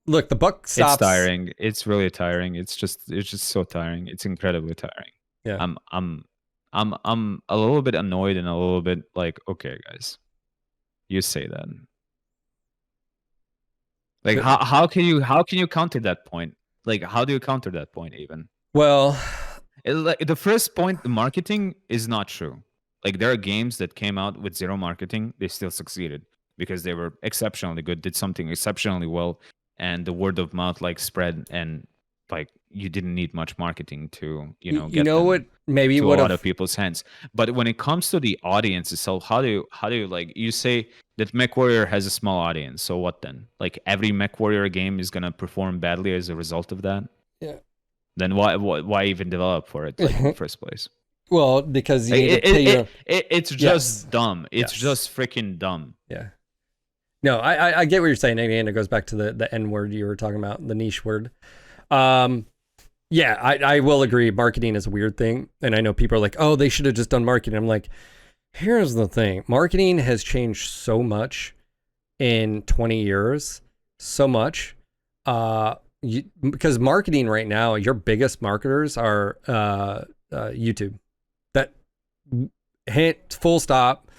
look, the buck stops. It's tiring. It's really tiring. It's just so tiring. It's incredibly tiring. Yeah. I'm a little bit annoyed and a little bit like, okay, guys, you say that. Like, how can you counter that point? Like, how do you counter that point even? Well, Like the first point, the marketing is not true. Like there are games that came out with zero marketing, they still succeeded because they were exceptionally good, did something exceptionally well, and the word of mouth like spread, and like you didn't need much marketing to You get know what? them Maybe to a would lot of have. people's hands. But when it comes to the audience itself, how do you like you say that MechWarrior has a small audience? So what then? Like every MechWarrior game is gonna perform badly as a result of that? Yeah. Then why even develop for it like in the first place? Well, because you need to pay your. It's Yes. just dumb. It's Yes. just freaking dumb. Yeah. No, I get what you're saying, and it goes back to the N word you were talking about, the niche word. Yeah, I will agree. Marketing is a weird thing, and I know people are like, "Oh, they should have just done marketing." I'm like, here's the thing: marketing has changed so much in 20 years, so much. Because marketing right now, your biggest marketers are YouTube. That hit full stop.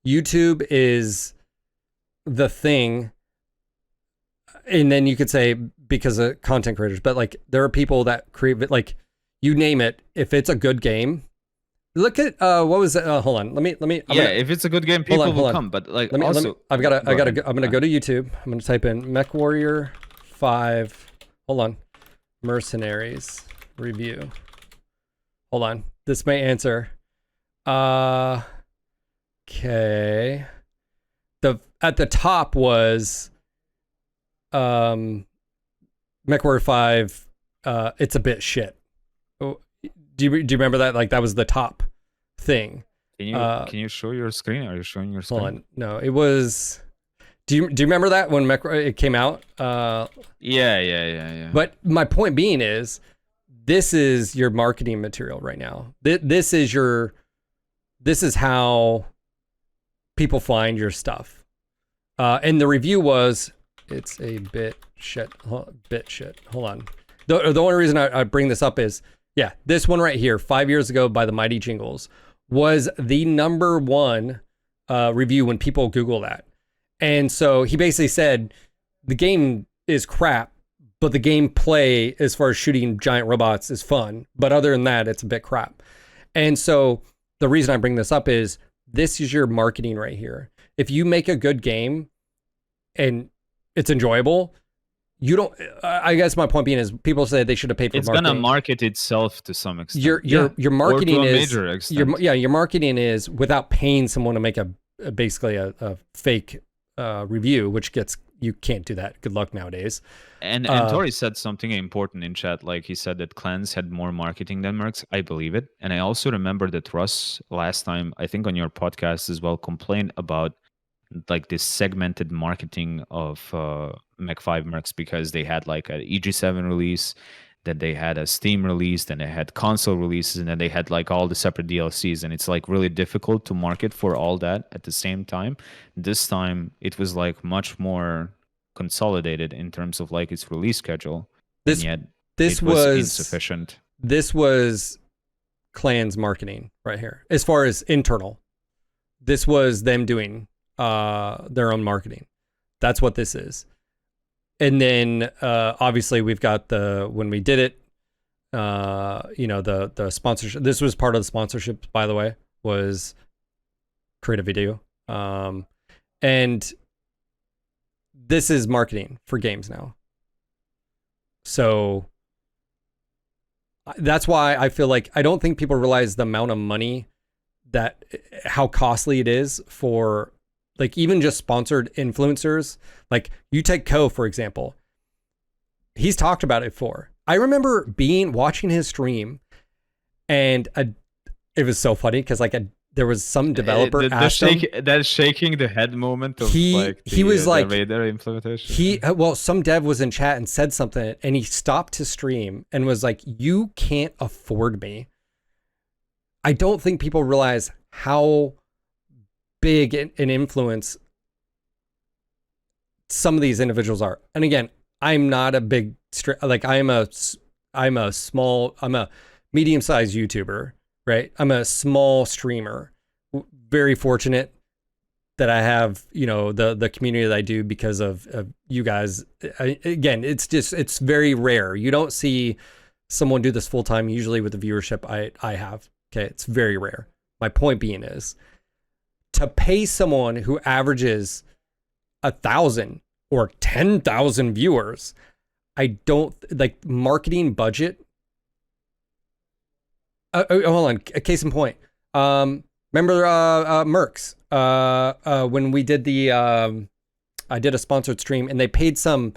YouTube is the thing, and then you could say because of content creators, but like there are people that create, like you name it, if it's a good game. Look at what was it? Hold on, let me If it's a good game, people will come. But like I'm gonna go to YouTube. I'm gonna type in MechWarrior 5. Hold on, Mercenaries review. Hold on, this may answer. Okay. At the top was MechWarrior 5, it's a bit shit. Oh, do you remember that? Like that was the top thing. Can you show your screen? Are you showing your screen? Hold on. No, it was. Do you remember that when it came out? Yeah. But my point being is, this is your marketing material right now. This is how people find your stuff. And the review was, it's a bit shit. Hold on. The only reason I bring this up is, yeah, this one right here, 5 years ago by the Mighty Jingles, was the number one review when people Google that. And so he basically said, the game is crap, but the gameplay as far as shooting giant robots is fun. But other than that, it's a bit crap. And so the reason I bring this up is, this is your marketing right here. If you make a good game and it's enjoyable, you don't. I guess my point being is, people say they should have paid for marketing. It's gonna market itself to some extent. Your marketing or to a is major extent. your marketing is without paying someone to make basically a fake review, which you can't do that. Good luck nowadays. And Tori said something important in chat. Like he said that clans had more marketing than mercs. I believe it. And I also remember that Russ last time, I think on your podcast as well, complained about like this segmented marketing of Mech 5 mercs, because they had like an Eg7 release, that they had a Steam release, then they had console releases, and then they had like all the separate DLCs, and it's like really difficult to market for all that at the same time. This time it was like much more consolidated in terms of like its release schedule, and yet it was insufficient. This was Clan's marketing right here, as far as internal. This was them doing their own marketing. That's what this is. And then obviously we've got when we did it, the sponsorship. This was part of the sponsorship, by the way, was create a video. And this is marketing for games now. So that's why I feel like, I don't think people realize the amount of money how costly it is for, like, even just sponsored influencers. Like, you take Ko, for example. He's talked about it before. I remember watching his stream, and it was so funny because there was some developer asked him. That shaking the head moment of he was like Raider implementation. Some dev was in chat and said something, and he stopped his stream and was like, "You can't afford me." I don't think people realize how big an influence some of these individuals are. And again, I'm not a big I'm a medium-sized YouTuber, right? I'm a small streamer. Very fortunate that I have, the community that I do because of you guys. Again, it's very rare. You don't see someone do this full time, usually with the viewership I have. Okay, it's very rare. My point being is to pay someone who averages 1,000 or 10,000 viewers. I don't like marketing budget. Hold on. A case in point. Remember Mercs? When we did the, I did a sponsored stream and they paid some,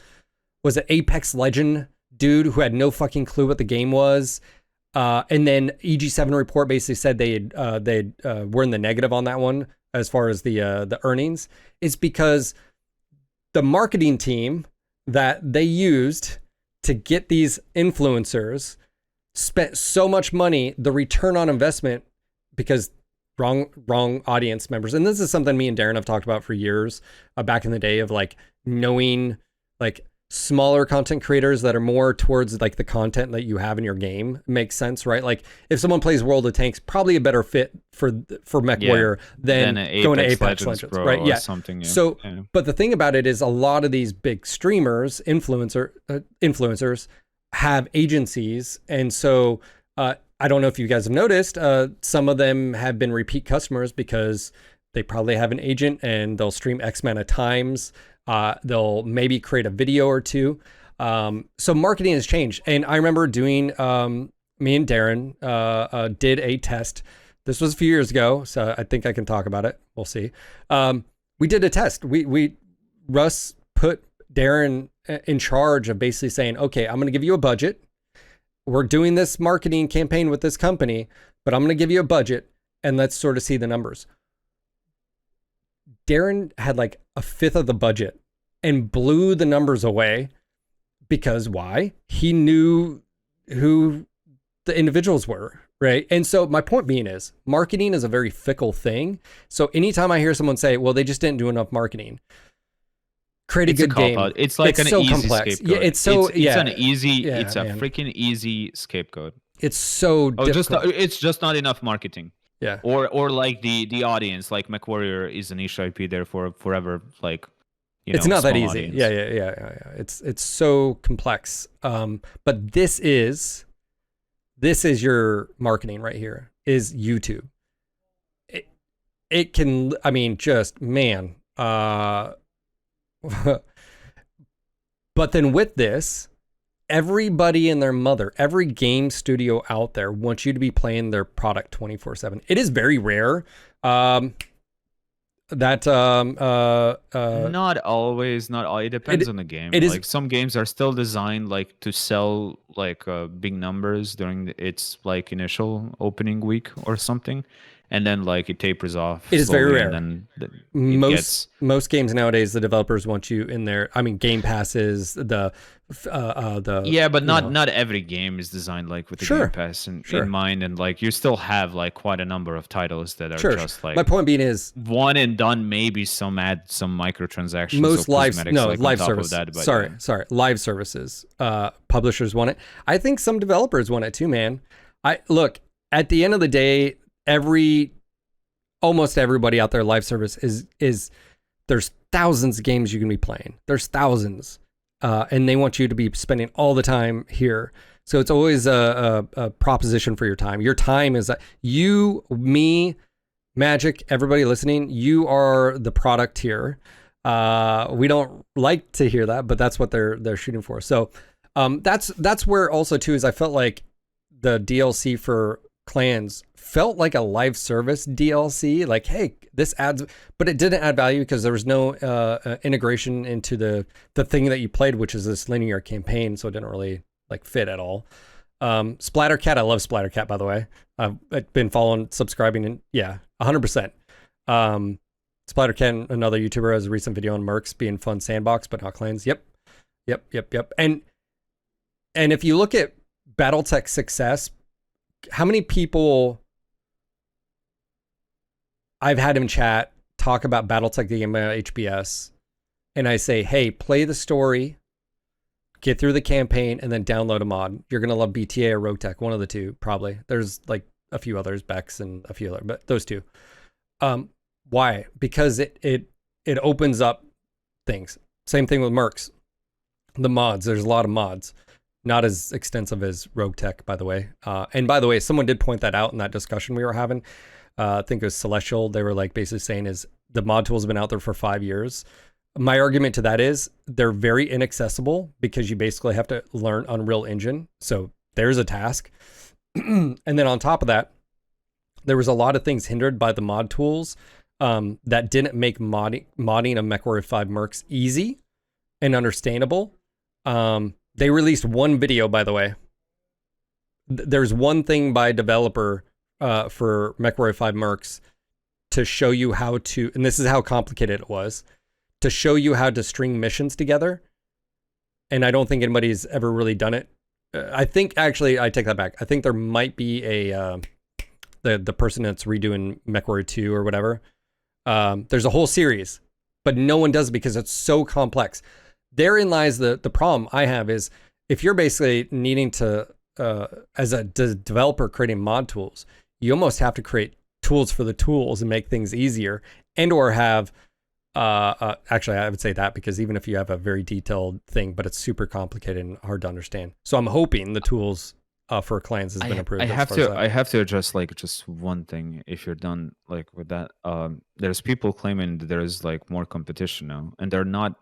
was it Apex Legend dude who had no fucking clue what the game was? And then Eg7 report basically said they were in the negative on that one as far as the earnings. It's because the marketing team that they used to get these influencers spent so much money, the return on investment, because wrong audience members. And this is something me and Darren have talked about for years, back in the day, of like knowing like smaller content creators that are more towards like the content that you have in your game makes sense, right? Like if someone plays World of Tanks, probably a better fit for MechWarrior than going to Apex Legends, right? Yeah. Something, yeah. So, but the thing about it is a lot of these big streamers, influencers have agencies. And so I don't know if you guys have noticed, some of them have been repeat customers because they probably have an agent and they'll stream X amount of times. They'll maybe create a video or two. So marketing has changed. And I remember doing, me and Darren did a test. This was a few years ago, so I think I can talk about it. We'll see. We did a test. Russ put Darren in charge of basically saying, okay, I'm going to give you a budget. We're doing this marketing campaign with this company, but I'm going to give you a budget and let's sort of see the numbers. Darren had like a fifth of the budget and blew the numbers away because why? He knew who the individuals were, right? And so my point being is marketing is a very fickle thing. So anytime I hear someone say, well, they just didn't do enough marketing, create a good game. It's like an easy complex. Scapegoat. Yeah, it's a freaking easy scapegoat. It's so difficult. It's just not enough marketing. Yeah. Or like the audience, like MechWarrior is a niche IP there for forever. Like, it's not that easy. Audience. Yeah. It's so complex. But this is your marketing right here, is YouTube. It can, I mean, just man. But then with this, everybody and their mother, every game studio out there wants you to be playing their product 24/7. It is very rare. Not always, not all. It depends on the game. It is, like some games are still designed like to sell like big numbers during its like initial opening week or something, and then like it tapers off. It is very rare. And then most games nowadays, the developers want you in there. I mean, Game Passes, the but not every game is designed like with the Game Pass in mind, and like you still have like quite a number of titles that are just like. My point being is one and done. Maybe some microtransactions. Most live services. Sorry, live services. Publishers want it. I think some developers want it too, man. Look, at the end of the day, almost everybody out there, live service is there's thousands of games you can be playing. There's thousands. And they want you to be spending all the time here. So it's always a proposition for your time. Your time is you, me, Magic, everybody listening, you are the product here. We don't like to hear that, but that's what they're shooting for. So that's where also too is I felt like the DLC for Clans felt like a live service DLC. Like, hey, this adds, but it didn't add value because there was no integration into the thing that you played, which is this linear campaign. So it didn't really like fit at all. Splattercat, I love Splattercat, by the way. I've been following, subscribing, and 100%. Splattercat, another YouTuber, has a recent video on Mercs being fun sandbox, but not Clans. Yep. And if you look at BattleTech success, how many people I've had in chat talk about BattleTech the game HBS, and I say, hey, play the story, get through the campaign, and then download a mod. You're gonna love BTA or Rotech, one of the two, probably. There's like a few others, Bex and a few other, but those two. Why? Because it opens up things. Same thing with Mercs. The mods. There's a lot of mods. Not as extensive as Rogue Tech, by the way. And by the way, someone did point that out in that discussion we were having. I think it was Celestial. They were like basically saying is the mod tools have been out there for 5 years. My argument to that is they're very inaccessible because you basically have to learn Unreal Engine. So there's a task. And then on top of that, there was a lot of things hindered by the mod tools that didn't make modding of MechWarrior 5 Mercs easy and understandable. They released one video, by the way. There's one thing by a developer for MechWarrior 5 Mercs to show you how to, and this is how complicated it was, to show you how to string missions together. And I don't think anybody's ever really done it. I think, actually, I take that back. I think there might be a, the person that's redoing MechWarrior 2 or whatever. There's a whole series, but no one does it because it's so complex. Therein lies the problem I have is if you're basically needing to, as a developer creating mod tools, you almost have to create tools for the tools and make things easier, and or have, actually I would say that because even if you have a very detailed thing, but it's super complicated and hard to understand. So I'm hoping the tools for clans has been improved. I have to address like just one thing if you're done like with that. There's people claiming that there's like more competition now, and they're not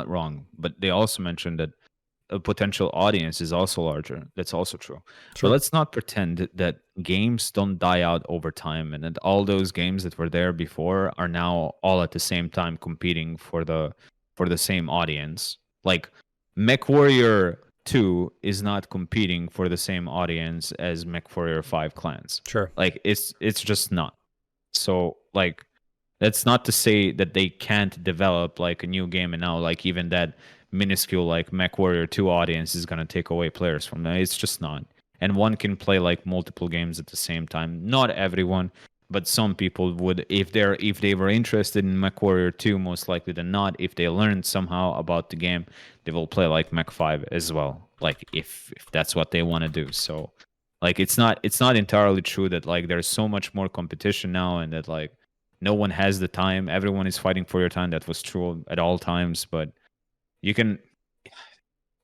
wrong, but they also mentioned that a potential audience is also larger. That's also true. Sure. But let's not pretend that games don't die out over time, and that all those games that were there before are now all at the same time competing for the same audience. Like MechWarrior 2 is not competing for the same audience as MechWarrior 5 Clans. Sure. Like it's just not. So like that's not to say that they can't develop like a new game and now like even that minuscule like MechWarrior 2 audience is going to take away players from that. It's just not. And one can play like multiple games at the same time. Not everyone, but some people would, if they were interested in MechWarrior 2, most likely than not, if they learned somehow about the game, they will play like Mech 5 as well. Like if that's what they want to do. So like it's not entirely true that like there's so much more competition now and that like no one has the time. Everyone is fighting for your time. That was true at all times, but you can,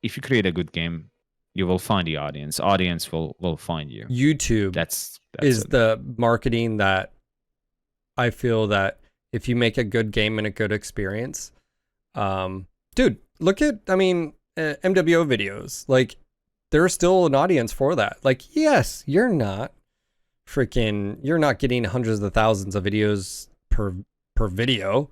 if you create a good game, you will find the audience. Audience will find you. YouTube that's is it. the marketing that I feel that if you make a good game and a good experience, dude, look at, MWO videos. Like, there's still an audience for that. Like, yes, you're not getting hundreds of thousands of videos per video.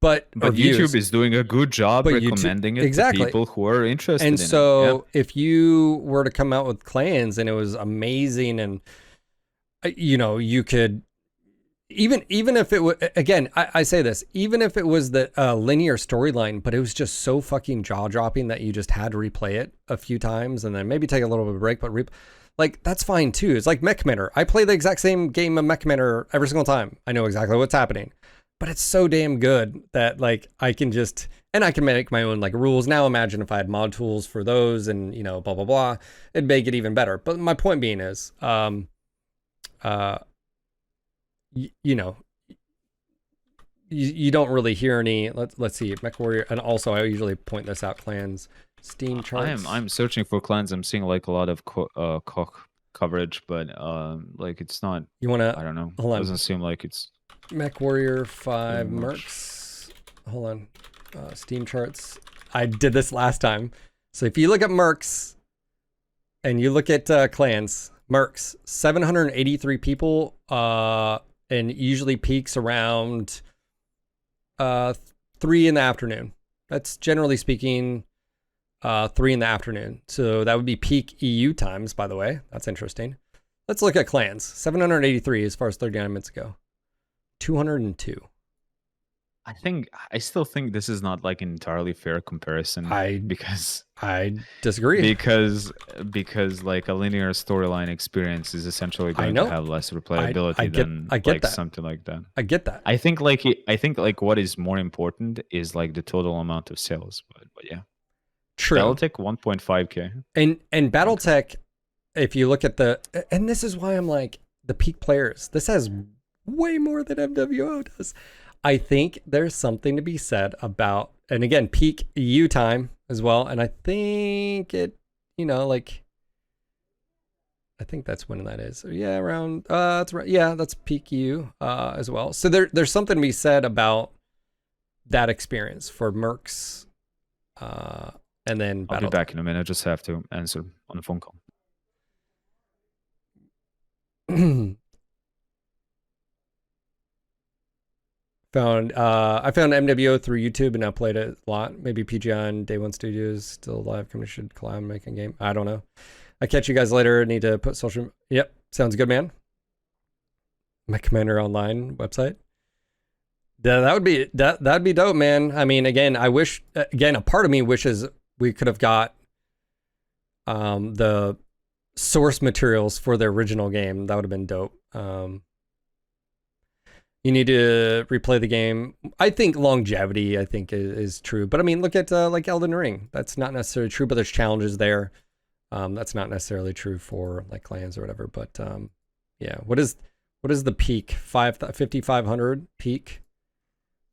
But YouTube is doing a good job recommending it to people who are interested in it. And so if you were to come out with clans and it was amazing and, you could, even if it was, again, I say this, even if it was the linear storyline, but it was just so fucking jaw-dropping that you just had to replay it a few times and then maybe take a little bit of a break, but like, that's fine too. It's like MechWarrior. I play the exact same game of MechWarrior every single time. I know exactly what's happening. But it's so damn good that like I can make my own like rules. Now imagine if I had mod tools for those and blah blah blah, it'd make it even better. But my point being is, you don't really hear any. Let's see, MechWarrior, and also I usually point this out. Clans, Steam charts. I'm searching for clans. I'm seeing like a lot of coverage, but like it's not. You wanna? I don't know. Hold on. It doesn't seem like it's. MechWarrior 5 Mercs. Hold on. Steam charts. I did this last time. So if you look at Mercs and you look at clans, Mercs, 783 people, and usually peaks around 3 in the afternoon. That's generally speaking 3 in the afternoon. So that would be peak EU times, by the way. That's interesting. Let's look at clans. 783 as far as 39 minutes ago. 202. I still think this is not like an entirely fair comparison. Because I disagree. Because like a linear storyline experience is essentially going to have less replayability than something like that. I get that. I think like what is more important is like the total amount of sales. But yeah. True. BattleTech 1.5K. And BattleTech, if you look at and this is why I'm like the peak players. This has way more than MWO does. I think there's something to be said about and again, peak EU time as well. And I think it, you know, like, I think that's when that is. So yeah, around, that's right. Yeah, that's peak EU as well. So there's something to be said about that experience for Mercs. And then I'll be back in a minute. I just have to answer on a phone call. I found MWO through YouTube and I played it a lot. Maybe PGI and Day One Studios still live. Company should collab and make a game. I don't know. I catch you guys later. Need to put social. Yep, sounds good, man. My Commander Online website. That'd be dope, man. I mean, again, I wish. Again, a part of me wishes we could have got the source materials for the original game. That would have been dope. You need to replay the game. I think longevity, I think, is true. But I mean, look at like Elden Ring. That's not necessarily true, but there's challenges there. That's not necessarily true for like clans or whatever. But yeah, what is the peak? 5,500 peak?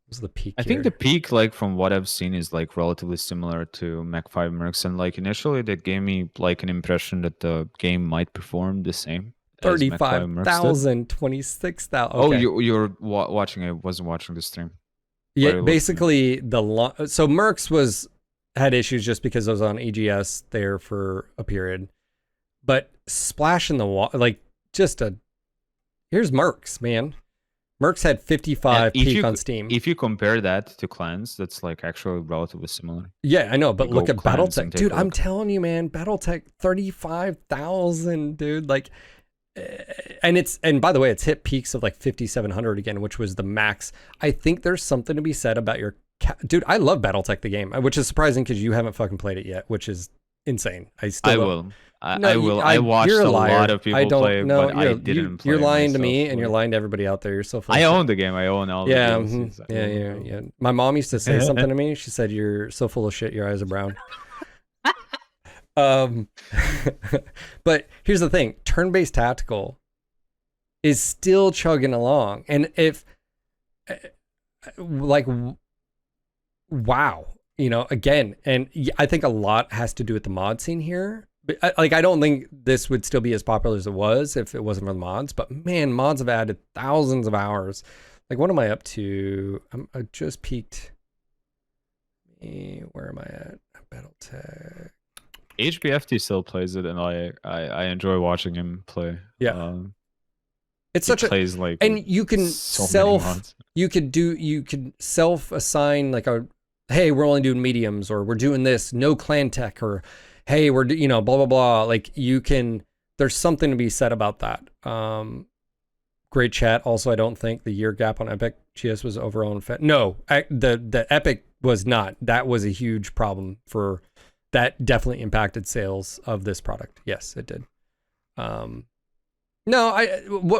What's the peak? I think the peak, like from what I've seen, is like relatively similar to Mech 5 Mercs, and like initially that gave me like an impression that the game might perform the same. 35,000, 26,000. Okay. Oh, you're watching. I wasn't watching the stream. Yeah, basically so Mercs had issues just because it was on EGS there for a period, but Splash in the wall, like here's Mercs, man. Mercs had 55 peak on Steam. If you compare that to clans, that's like actually relatively similar. Yeah, I know, but look at BattleTech, dude. I'm telling you, man, BattleTech 35,000, dude. Like, and by the way, it's hit peaks of like 5,700 again, which was the max. I think there's something to be said about your dude. I love BattleTech the game, which is surprising because you haven't fucking played it yet, which is insane. I will. I watched a lot of people play, but I didn't play. You're lying to me, and you're lying to everybody out there. You're so full. I own the game. I own all the games. Yeah. My mom used to say something to me. She said, "You're so full of shit. Your eyes are brown." But here's the thing: turn-based tactical is still chugging along, and if like, wow, you know, again, and I think a lot has to do with the mod scene here. Like, I don't think this would still be as popular as it was if it wasn't for the mods, but man, mods have added thousands of hours. Like, what am I up to? I just peaked. Where am I at? BattleTech. HBFT still plays it, and I enjoy watching him play. Yeah. It's such plays like, and you can you could self assign like hey, we're only doing mediums, or we're doing this, no clan tech, or hey, we're, you know, blah, blah, blah. Like, there's something to be said about that. Great chat. Also, I don't think the year gap on Epic GS was overall no, the Epic was not. That was a huge problem that definitely impacted sales of this product. Yes, it did. What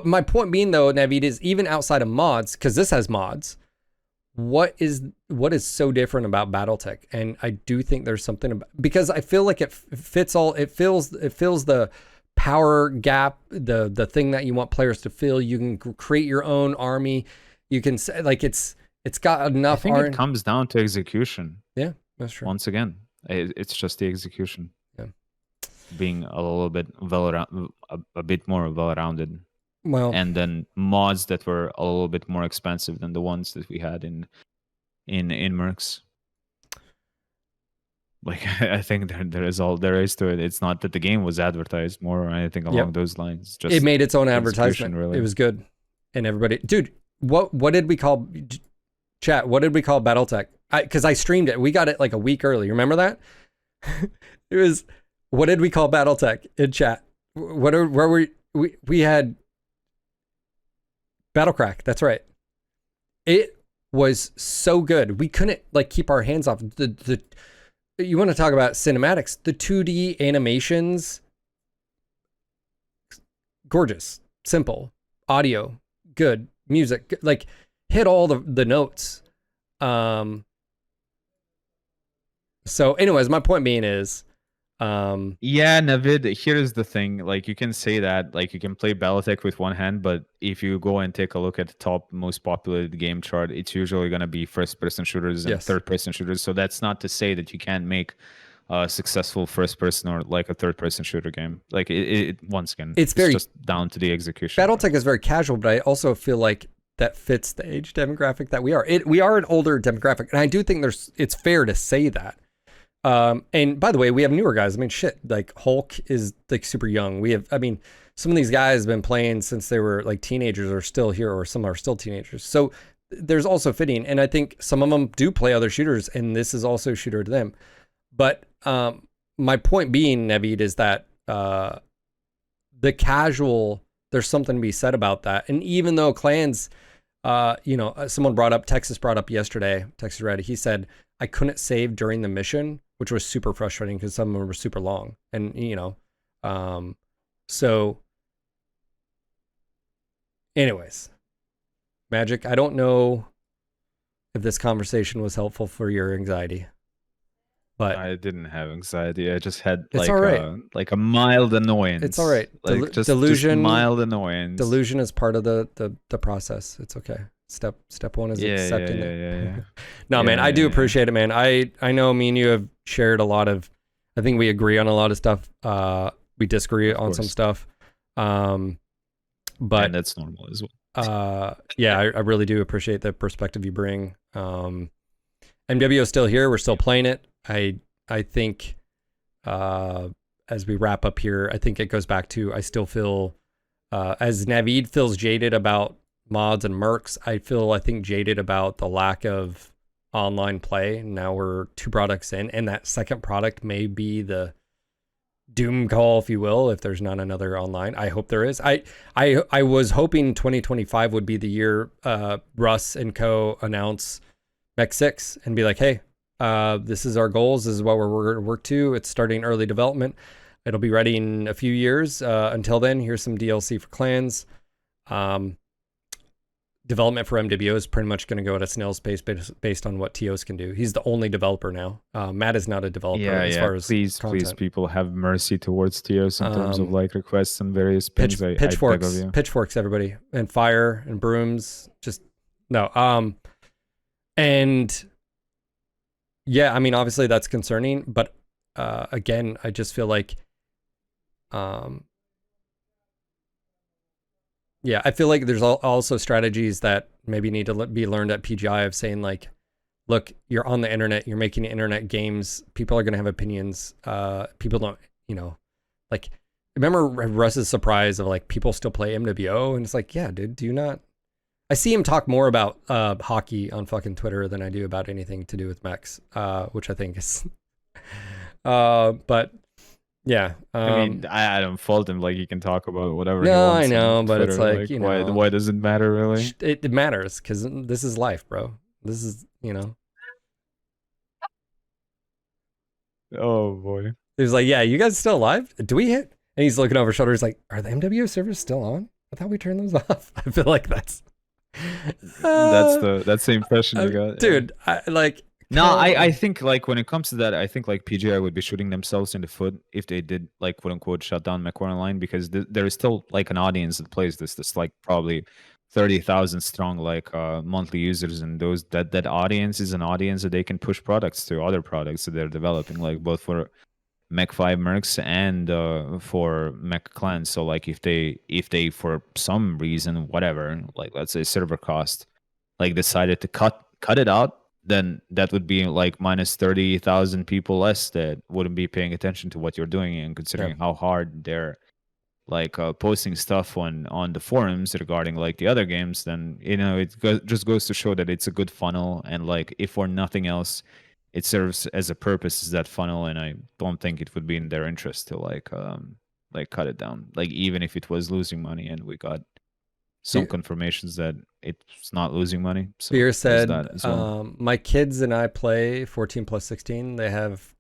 my point being though, Naveed, is even outside of mods, because this has mods, what is so different about BattleTech? And I do think there's something about, because I feel like it fills the power gap, the thing that you want players to fill. You can create your own army. You can say, like, it's got enough. I think it comes down to execution. Yeah, that's true. Once again, it's just the execution. Yeah, being a little bit a bit more well-rounded. Well, and then mods that were a little bit more expensive than the ones that we had in Mercs. Like, I think there is all there is to it. It's not that the game was advertised more or anything along those lines. Just it made its own advertisement. Really. It was good, and everybody, dude. What did we call chat? What did we call BattleTech? Because I streamed it. We got it like a week early. Remember that? It was, what did we call BattleTech in chat? Where were we had Battlecrack. That's right. It was so good. We couldn't like keep our hands off the you want to talk about cinematics, the 2D animations, gorgeous, simple, audio, good, music, like hit all the notes. So anyways, my point being is, Yeah, Navid, here's the thing. Like, you can say that, like, you can play BattleTech with one hand, but if you go and take a look at the top most populated game chart, it's usually going to be first-person shooters and Yes. third-person shooters. So that's not to say that you can't make a successful first-person or like a third-person shooter game. Like, once again, It's it's very just down to the execution. BattleTech is very casual, but I also feel like that fits the age demographic that we are. We are an older demographic, and I do think it's fair to say that. And by the way, we have newer guys. I mean, shit, like Hulk is like super young. I mean, some of these guys have been playing since they were like teenagers or still here, or some are still teenagers. So there's also fitting. And I think some of them do play other shooters, and this is also a shooter to them. But my point being, Navid, is that the casual, there's something to be said about that. And even though clans, someone Texas brought up yesterday, Texas Red, he said, I couldn't save during the mission, which was super frustrating because some of them were super long. And, so anyways, Magic, I don't know if this conversation was helpful for your anxiety, but I didn't have anxiety. I just had it's all right. Like a mild annoyance. It's all right. Like just delusion, mild annoyance. Delusion is part of the process. It's okay. Step one is accepting it. Yeah. No, man, I do appreciate it, man. I know me and you have shared a lot of, I think we agree on a lot of stuff. We disagree on some stuff. But and that's normal as well. Yeah, I really do appreciate the perspective you bring. MWO is still here. We're still playing it. I think as we wrap up here, I think it goes back to, I still feel, as Navid feels jaded about mods and mercs, I think jaded about the lack of online play. Now we're 2 products in, and that second product may be the doom call, if you will, if there's not another online. I hope there is. I was hoping 2025 would be the year Russ and co announce Mech 6 and be like, hey, this is our goals, this is what we're going to work to. It's starting early development. It'll be ready in a few years. Until then, here's some DLC for clans. Development for MWO is pretty much going to go at a snail's pace based on what TOS can do. He's the only developer now. Matt is not a developer as far as please, people have mercy towards TOS in terms of like requests and various pings. Pitchforks, everybody, and fire and brooms. Just no. And yeah, I mean, obviously that's concerning, but again, I just feel like yeah, I feel like there's also strategies that maybe need to be learned at PGI of saying like, look, you're on the internet, you're making internet games. People are going to have opinions. People don't, like, remember Russ's surprise of like, people still play MWO? And it's like, yeah, dude, do you not? I see him talk more about hockey on fucking Twitter than I do about anything to do with mechs, which I think is, but yeah. I mean, I don't fault him. Like, he can talk about whatever he no, wants. I know, but Twitter. it's like, why does it matter, really? It matters because this is life, bro. This is, Oh, boy. He was like, yeah, you guys still alive? Do we hit? And he's looking over his shoulder. He's like, are the MWO servers still on? I thought we turned those off. I feel like that's the impression you got. Dude, I think like when it comes to that, I think like PGI would be shooting themselves in the foot if they did like quote unquote shut down MechWarrior Online, because there is still like an audience that plays this. That's like probably 30,000 strong, like monthly users, and that audience is an audience that they can push products to, other products that they're developing, like both for Mech 5 mercs and for Mech clans. So like if they for some reason, whatever, like let's say server cost, like decided to cut it out, then that would be like minus 30,000 people less that wouldn't be paying attention to what you're doing, and considering how hard they're like posting stuff on the forums regarding like the other games, then just goes to show that it's a good funnel, and like if for nothing else, it serves as a purpose as that funnel, and I don't think it would be in their interest to like cut it down, like even if it was losing money, and we got some confirmations that it's not losing money. So Beer said, my kids and I play 14 plus 16. They have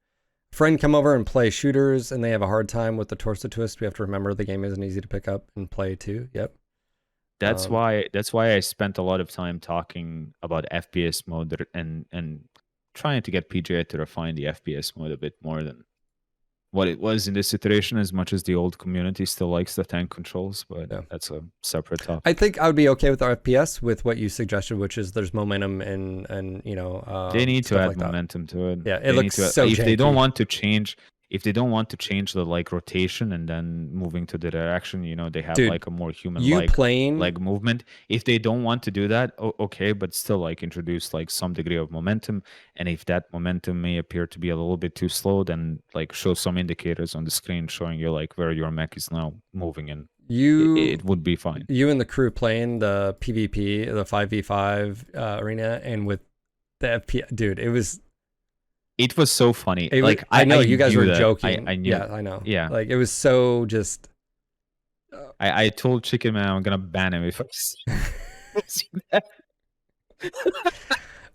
a friend come over and play shooters, and they have a hard time with the torso twist. We have to remember the game isn't easy to pick up and play too. Yep. That's why I spent a lot of time talking about FPS mode and trying to get PGI to refine the FPS mode a bit more than what it was in this iteration, as much as the old community still likes the tank controls, but Yeah. that's a separate topic. I think I would be okay with our FPS with what you suggested, which is there's momentum and you know, They need to add like momentum to it. Yeah, it They looks need to, so if they don't janky. want to change, if they don't want to change the like rotation and then moving to the direction, you know, they have Dude, like a more human you like playing leg movement. If they don't want to do that, okay, but still like introduce like some degree of momentum. And if that momentum may appear to be a little bit too slow, then like show some indicators on the screen showing you like where your mech is now moving in. It would be fine. You and the crew playing the PvP, the 5v5 arena, and with the FPS, dude, it was so funny. like I know you guys knew were that. joking. I knew. Yeah, I know. Yeah. Like it was so just. I told Chicken Man I'm gonna ban him if I see that.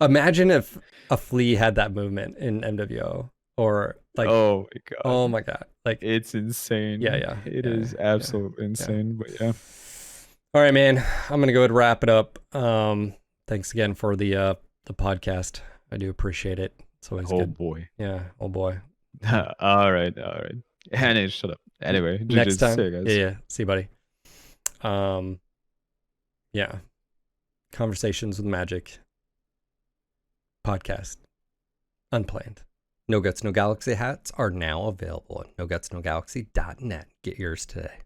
Imagine if a flea had that movement in MWO, or like, oh my god, oh my god, like it's insane. Yeah, it is absolutely insane. But yeah. All right, man. I'm gonna go ahead and wrap it up. Thanks again for the podcast. I do appreciate it. It's always good. Oh boy. Yeah. Oh boy. all right. Annie, shut up. Anyway, next time. See you guys. Yeah. See you, buddy. Yeah. Conversations with Magic podcast. Unplanned. No Guts, No Galaxy hats are now available at nogutsnogalaxy.net. Get yours today.